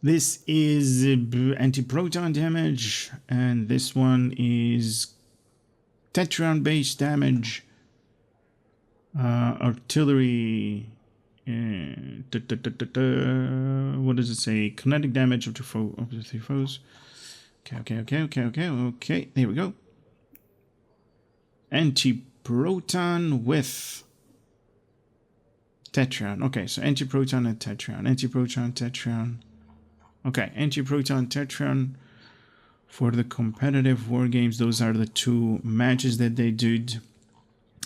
This is anti-proton damage, and this one is Tetrion based damage, artillery. What does it say? Kinetic damage up to 3 foes. Okay. There we go. Anti-proton with Tetrion. Okay, so anti-proton and Tetrion. Anti-proton, Tetrion. Okay, Antiproton, Tetrion for the competitive war games. Those are the two matches that they did.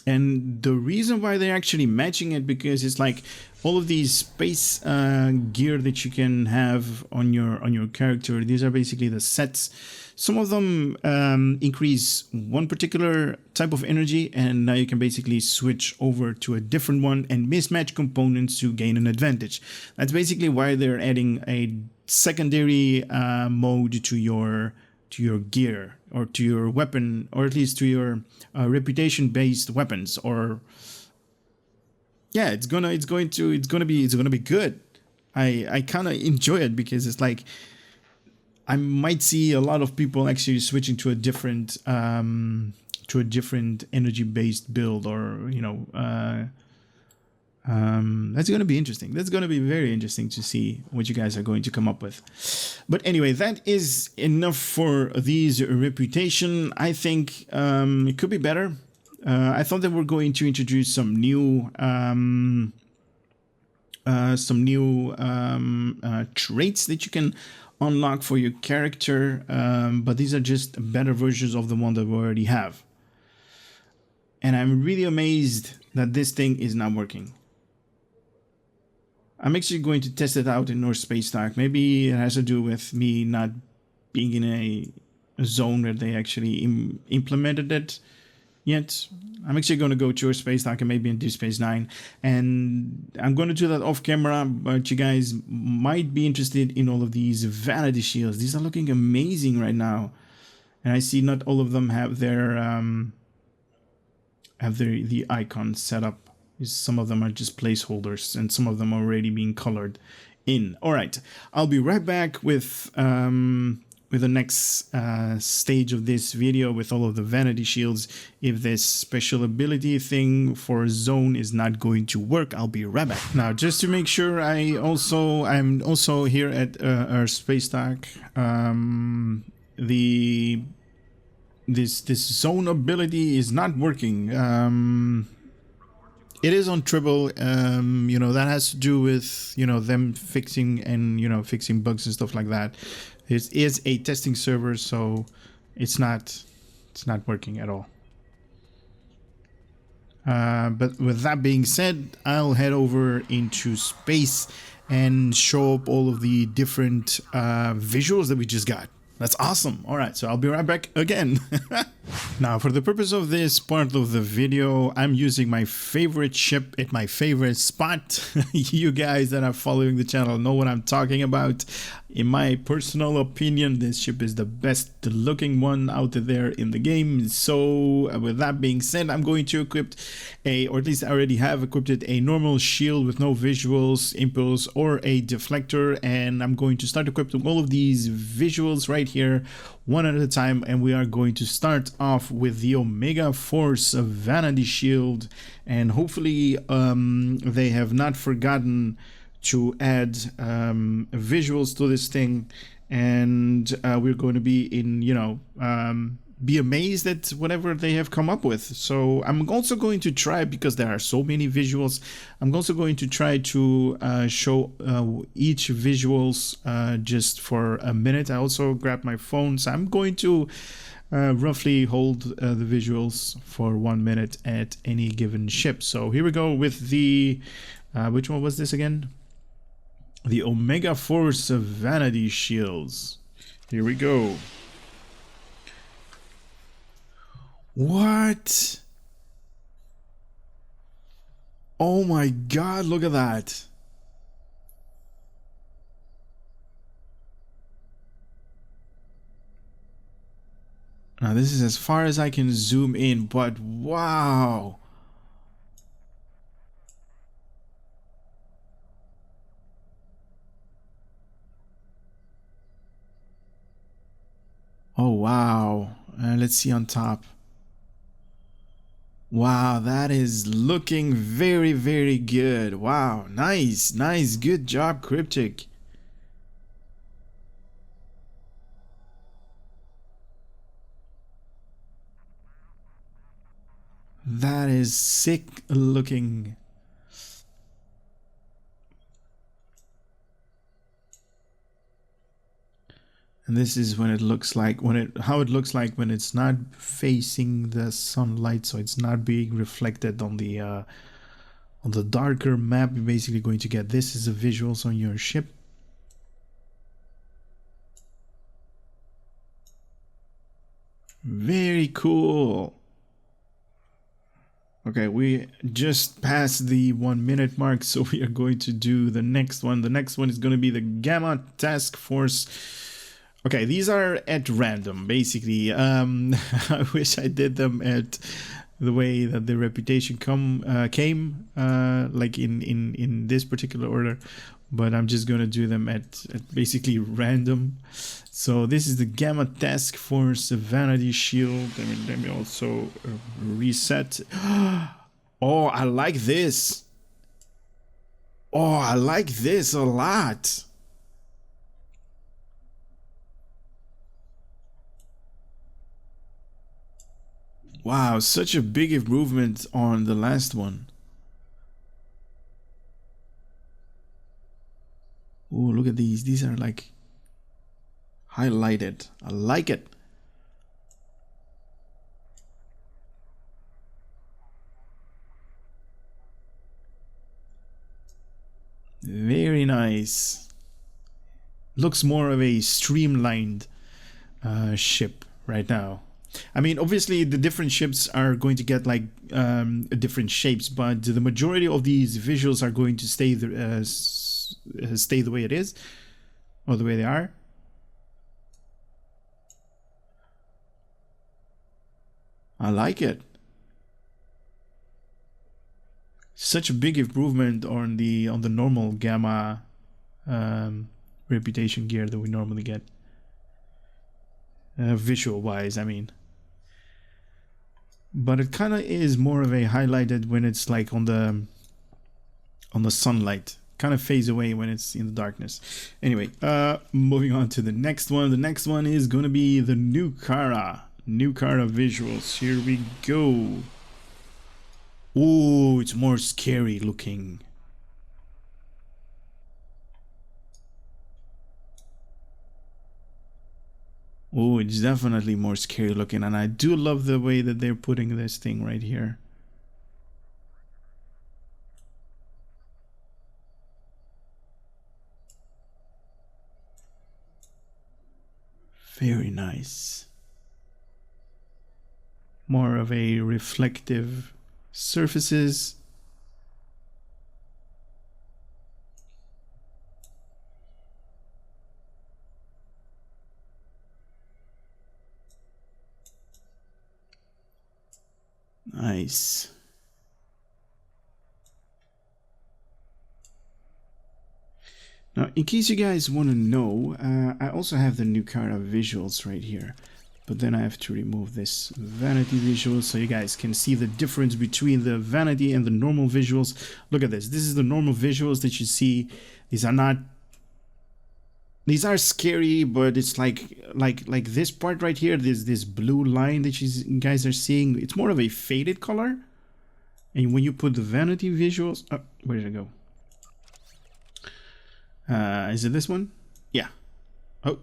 And the reason why they're actually matching it, because it's like all of these space gear that you can have on your character. These are basically the sets. Some of them increase one particular type of energy, and now you can basically switch over to a different one and mismatch components to gain an advantage. That's basically why they're adding a secondary mode to your gear, or to your weapon, or at least to your reputation based weapons. Or yeah, it's gonna be good. I kind of enjoy it, because it's like I might see a lot of people actually switching to a different energy based build, or that's going to be interesting. That's going to be very interesting to see what you guys are going to come up with. But anyway, that is enough for these reputation. I think it could be better. I thought that we're going to introduce some new traits that you can unlock for your character, but these are just better versions of the one that we already have. And I'm really amazed that this thing is not working. I'm actually going to test it out in North Space Dock. Maybe it has to do with me not being in a zone where they actually implemented it yet. I'm actually going to go to North Space Dock and maybe in Deep Space Nine, and I'm going to do that off camera, but you guys might be interested in all of these vanity shields. These are looking amazing right now, and I see not all of them have their the icon set up. Some of them are just placeholders, and some of them are already being colored in. All right, I'll be right back with the next stage of this video with all of the vanity shields. If this special ability thing for zone is not going to work, I'll be right back. Now, just to make sure, I'm also here at our space dock. This zone ability is not working. It is on triple, you know, that has to do with, you know, them fixing and, you know, fixing bugs and stuff like that. It is a testing server, so it's not working at all. But with that being said, I'll head over into space and show up all of the different visuals that we just got. That's awesome. All right, so I'll be right back again. Now, for the purpose of this part of the video, I'm using my favorite ship at my favorite spot. You guys that are following the channel know what I'm talking about. In my personal opinion, this ship is the best looking one out there in the game. So with that being said, I'm going to equip or at least I already have equipped a normal shield with no visuals, impulse, or a deflector. And I'm going to start equipping all of these visuals right here, one at a time. And we are going to start off with the Omega Force Vanity Shield. And hopefully they have not forgotten to add visuals to this thing, and we're going to be in, you know, be amazed at whatever they have come up with. So I'm also going to try, because there are so many visuals, I'm also going to try to show each visuals just for a minute. I also grabbed my phone, so I'm going to roughly hold the visuals for 1 minute at any given ship. So here we go with the which one was this again? The Omega Force Vanity Shields. Here we go. What? Oh my god, look at that. Now this is as far as I can zoom in, but wow. Oh wow, let's see on top. Wow, that is looking very, very good. Wow, nice, nice, good job, Cryptic. That is sick looking. And this is when it looks like, how it looks like when it's not facing the sunlight, so it's not being reflected on the darker map. You're basically going to get this as a visuals on your ship. Very cool. Okay, we just passed the 1 minute mark, so we are going to do the next one. The next one is going to be the Gamma Task Force. Okay, these are at random, basically. I wish I did them at the way that the reputation came, like in this particular order, but I'm just gonna do them at basically random. So this is the Gamma Task Force Vanity Shield. Let me also reset. Oh, I like this. Oh, I like this a lot. Wow, such a big improvement on the last one. Oh, look at these. These are like highlighted. I like it. Very nice. Looks more of a streamlined ship right now. I mean, obviously the different ships are going to get like different shapes, but the majority of these visuals are going to stay the way it is, or the way they are. I like it. Such a big improvement on the normal Gamma reputation gear that we normally get. Visual wise, I mean. But it kind of is more of a highlighted when it's like on the sunlight. Kind of fades away when it's in the darkness. Anyway, moving on to the next one. The next one is gonna be the new Kara. New Kara visuals. Here we go. Oh, it's more scary looking. Oh, it's definitely more scary looking, and I do love the way that they're putting this thing right here. Very nice. More of a reflective surfaces. Nice. Now, in case you guys want to know, I also have the new Kara visuals right here. But then I have to remove this vanity visual so you guys can see the difference between the vanity and the normal visuals. Look at this. This is the normal visuals that you see. These are scary, but it's like this part right here. There's this blue line that you guys are seeing. It's more of a faded color. And when you put the vanity visuals, oh, where did it go? Is it this one? Yeah. Oh,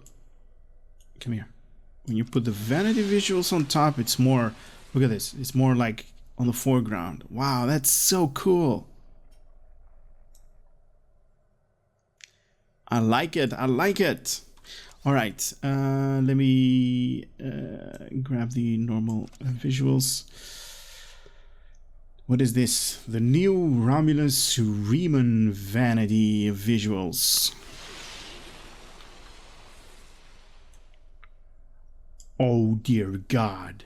come here. When you put the vanity visuals on top, it's more, look at this, it's more like on the foreground. Wow, that's so cool. I like it, I like it. All right, let me grab the normal visuals. What is this? The new Romulus-Riemann vanity visuals. Oh dear God.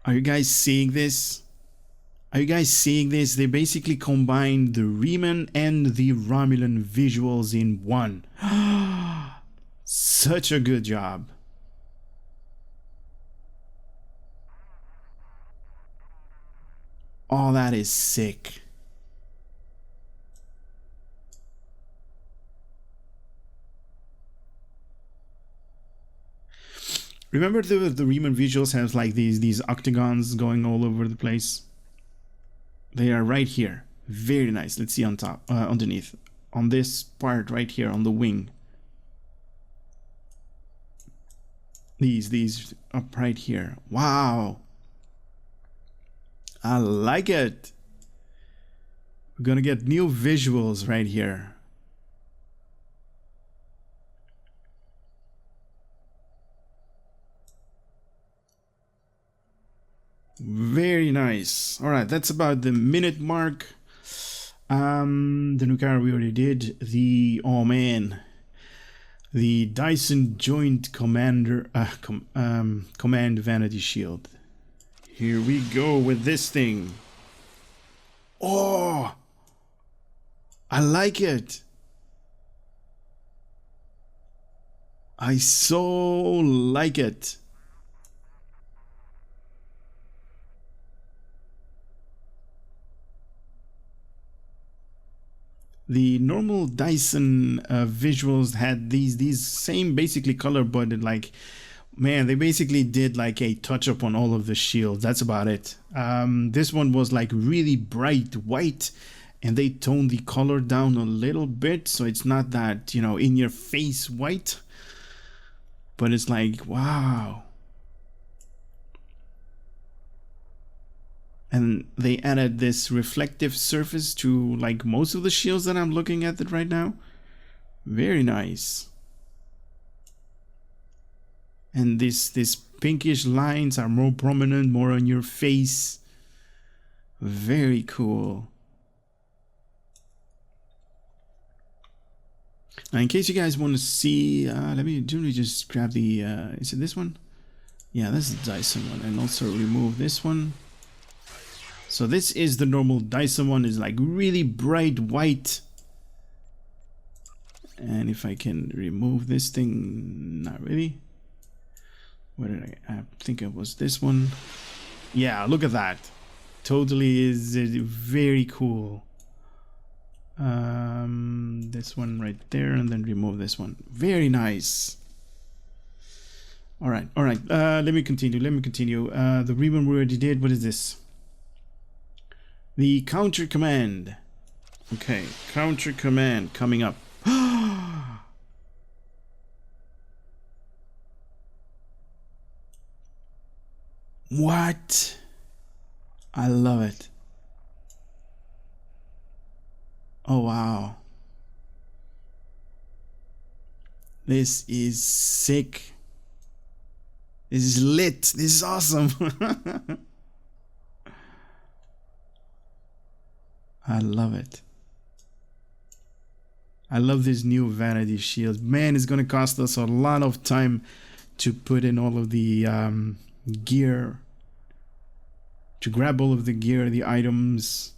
Are you guys seeing this? Are you guys seeing this? They basically combined the Riemann and the Romulan visuals in one. Such a good job. Oh, that is sick. Remember the Riemann visuals have like these octagons going all over the place? They are right here. Very nice. Let's see on top, underneath. On this part right here, on the wing. These up right here. Wow. I like it. We're gonna get new visuals right here. Very nice. All right, that's about the minute mark. The new car we already did. Oh man, the Dyson Joint Commander Command Vanity Shield. Here we go with this thing. Oh, I like it. I so like it. The normal Dyson visuals had these same basically color, but like, man, they basically did like a touch up on all of the shields. That's about it. This one was like really bright white, and they toned the color down a little bit, so it's not that, you know, in your face white, but it's like, wow. And they added this reflective surface to like most of the shields that I'm looking at right now. Very nice. And these pinkish lines are more prominent, more on your face. Very cool. Now, in case you guys want to see, let me just grab the, is it this one? Yeah, this is the Dyson one. And also remove this one. So this is the normal Dyson one. It's like really bright white. And if I can remove this thing, not really. Where did I think it was this one. Yeah, look at that. Totally is very cool. This one right there, and then remove this one. Very nice. All right. Let me continue. The Riemann we already did. What is this? The counter command. Okay, counter command coming up. What? I love it. Oh wow. This is sick. This is lit. This is awesome. I love it. I love this new Vanity Shield. Man, it's gonna cost us a lot of time to put in all of the gear. To grab all of the gear, the items.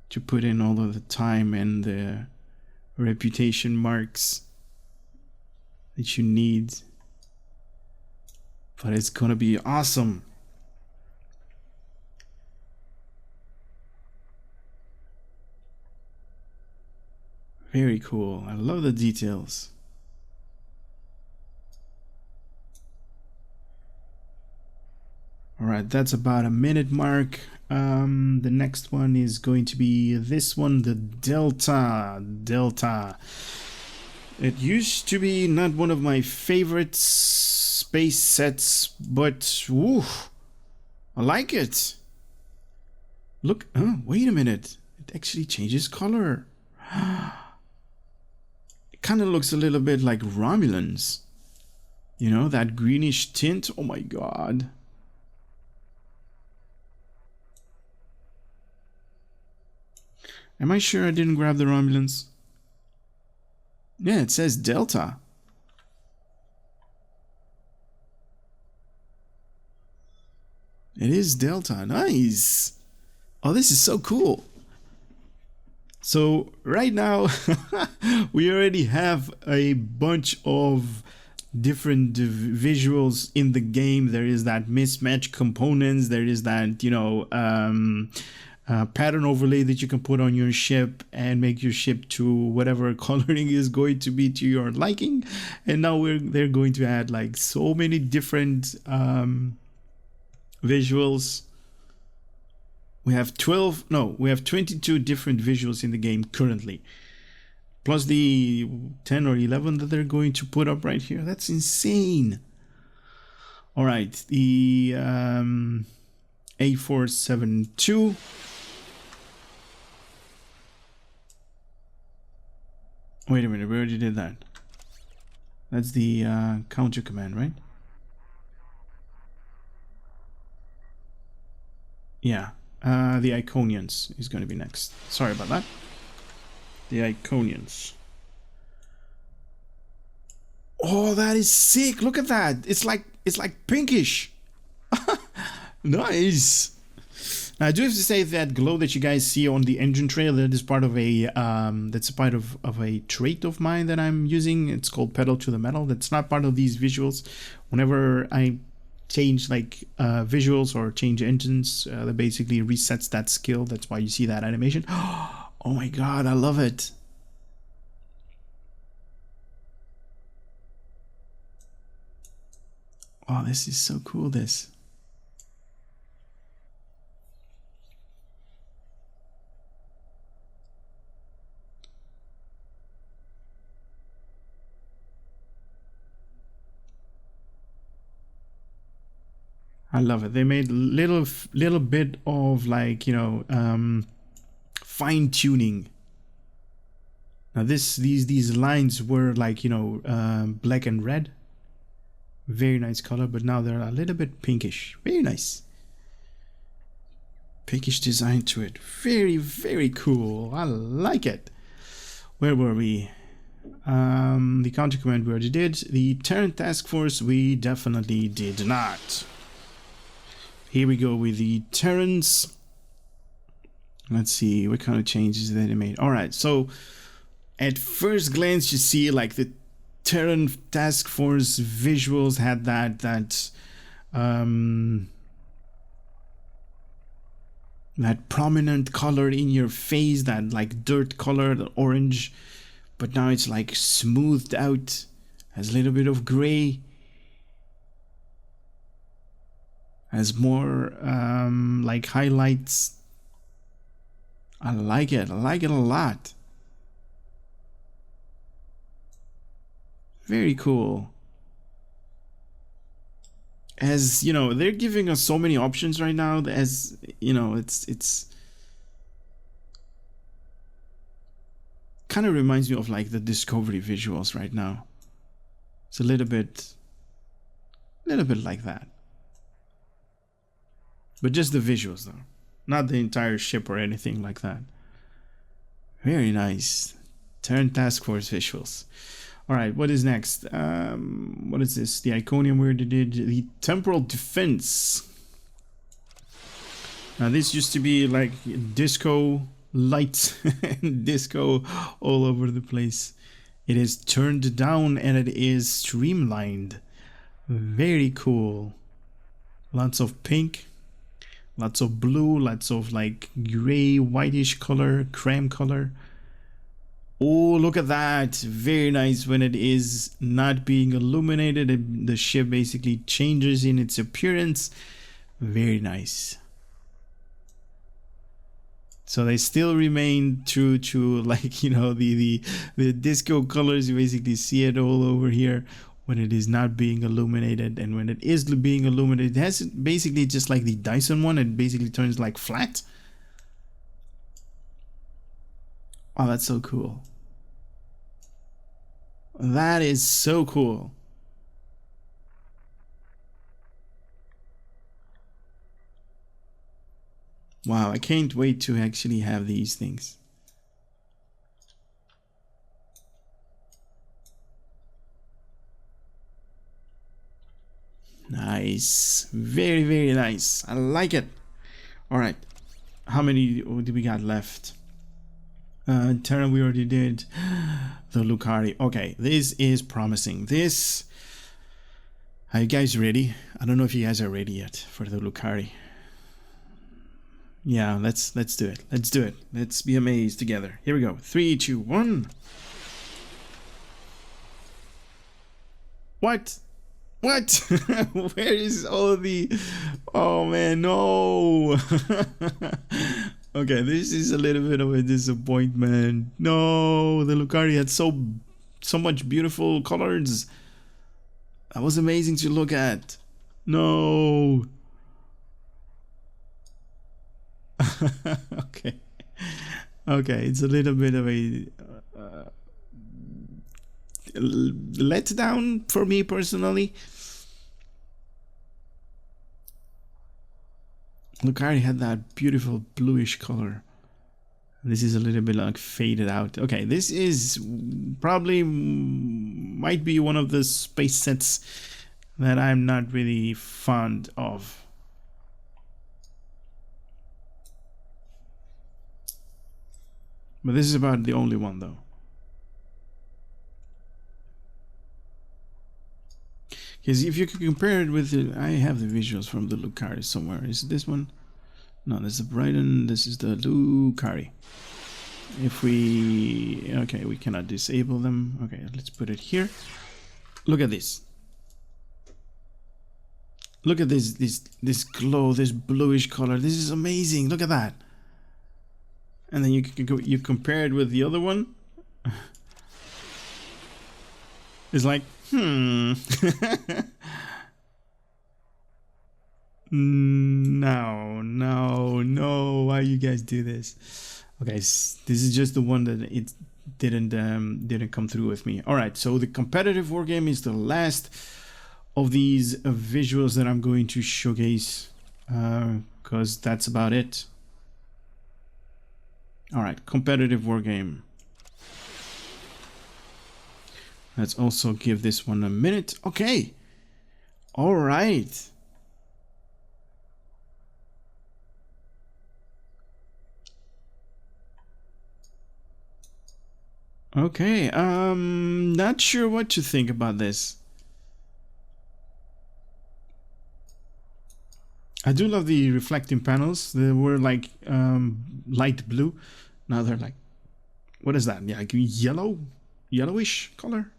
To put in all of the time and the reputation marks that you need. But it's gonna be awesome. Very cool. I love the details. Alright, that's about a minute mark. The next one is going to be this one, the Delta. It used to be not one of my favorite space sets, but woo, I like it. Look, oh, wait a minute. It actually changes color. It kind of looks a little bit like Romulans. You know, that greenish tint. Oh my god. Am I sure I didn't grab the Romulans? Yeah, it says Delta. It is Delta. Nice. Oh, this is so cool. So right now we already have a bunch of different visuals in the game. There is that mismatch components. There is that, you know, pattern overlay that you can put on your ship and make your ship to whatever coloring is going to be to your liking. And now they're going to add like so many different visuals. We have 22 different visuals in the game currently, plus the 10 or 11 that they're going to put up right here. That's insane. All right, the A472. Wait a minute, we already did that. That's the counter command, right? Yeah, the Iconians is going to be next. Sorry about that. The Iconians. Oh, that is sick! Look at that. It's like pinkish. Nice. I do have to say that glow that you guys see on the engine trail, that is part of a a trait of mine that I'm using. It's called Pedal to the Metal. That's not part of these visuals. Whenever I change like visuals or change engines, that basically resets that skill. That's why you see that animation. Oh my god, I love it. Oh, this is so cool, this. I love it. They made little bit of like, you know, fine tuning. Now these lines were like, you know, black and red. Very nice color, but now they're a little bit pinkish. Very nice. Pinkish design to it. Very, very cool. I like it. Where were we? The counter command we already did. The Terran task force we definitely did not. Here we go with the Terrans. Let's see what kind of changes that they made. All right, so at first glance you see like the Terran task force visuals had that prominent color in your face, that like dirt color, the orange, but now it's like smoothed out, has a little bit of gray, has more like highlights. I like it a lot. Very cool. As you know, they're giving us so many options right now. As you know, it's kind of reminds me of like the Discovery visuals right now. It's a little bit like that, but just the visuals though, not the entire ship or anything like that. Very nice. Terran Task Force visuals. All right, what is next? What is this? The Iconium we already did. The Temporal Defense. Now this used to be like disco lights and disco all over the place. It is turned down and it is streamlined. Very cool. Lots of pink, lots of blue, lots of like gray, whitish color, cream color. Oh, look at that. Very nice. When it is not being illuminated, the ship basically changes in its appearance. Very nice. So they still remain true to like, you know, the disco colors. You basically see it all over here when it is not being illuminated, and when it is being illuminated, it has basically just like the Dyson one. It basically turns like flat. Oh, that's so cool. That is so cool. Wow, I can't wait to actually have these things. Nice. Very, very nice. I like it. All right. How many do we got left? Terra we already did. The Lucari. Okay, this is promising. This... Are you guys ready? I don't know if you guys are ready yet for the Lucari. Yeah, let's do it. Let's do it. Let's be amazed together. Here we go. 3, 2, 1. What? What? Where is all of the... Oh man, no. Okay, this is a little bit of a disappointment. No, the Lucari had so much beautiful colors. That was amazing to look at. No. Okay. Okay, it's a little bit of a letdown for me personally. Lucari had that beautiful bluish color. This is a little bit like faded out. Okay, this is probably might be one of the space sets that I'm not really fond of. But this is about the only one though. Because if you can compare it with the, I have the visuals from the Lucari somewhere. Is it this one? No, this is the Brighton. This is the Lucari. If we... Okay, we cannot disable them. Okay, let's put it here. Look at this. Look at this glow, this bluish color. This is amazing. Look at that. And then you compare it with the other one. It's like, No, why you guys do this? Okay, this is just the one that it didn't come through with me. All right, so the competitive war game is the last of these visuals that I'm going to showcase, because that's about it. All right, competitive war game. Let's also give this one a minute. Okay. All right. Okay, not sure what to think about this. I do love the reflecting panels. They were like light blue. Now they're like, what is that? Yeah, like yellowish color.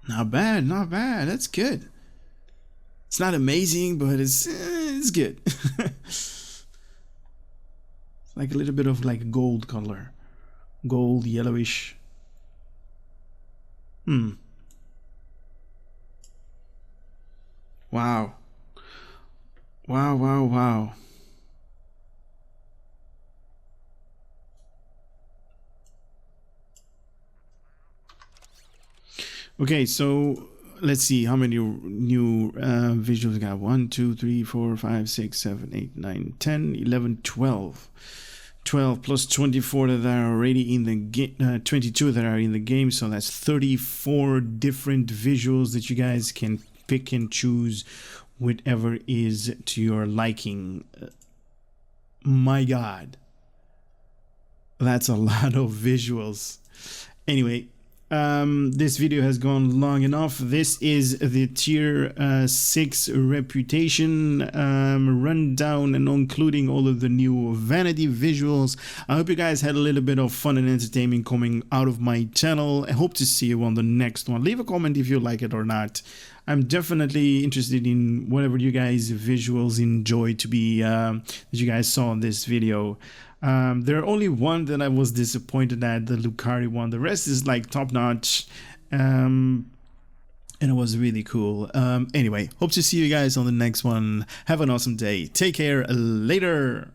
Not bad, not bad. That's good. It's not amazing, but it's good. Like a little bit of like gold color, gold yellowish. Wow. Wow. Okay, so let's see how many new visuals we got. 1, 2, 3, 4, 5, 6, 7, 8, 9, 10, 11, 12. 12 plus 24 that are already in the game, 22 that are in the game, so that's 34 different visuals that you guys can pick and choose whatever is to your liking. My god, that's a lot of visuals. Anyway, this video has gone long enough. This is the tier 6 reputation rundown, and including all of the new vanity visuals. I hope you guys had a little bit of fun and entertainment coming out of my channel. I hope to see you on the next one. Leave a comment if you like it or not. I'm definitely interested in whatever you guys visuals enjoy to be that you guys saw in this video. There are only one that I was disappointed at, the Lucari one. The rest is like top notch, and it was really cool. Anyway, hope to see you guys on the next one. Have an awesome day. Take care. Later.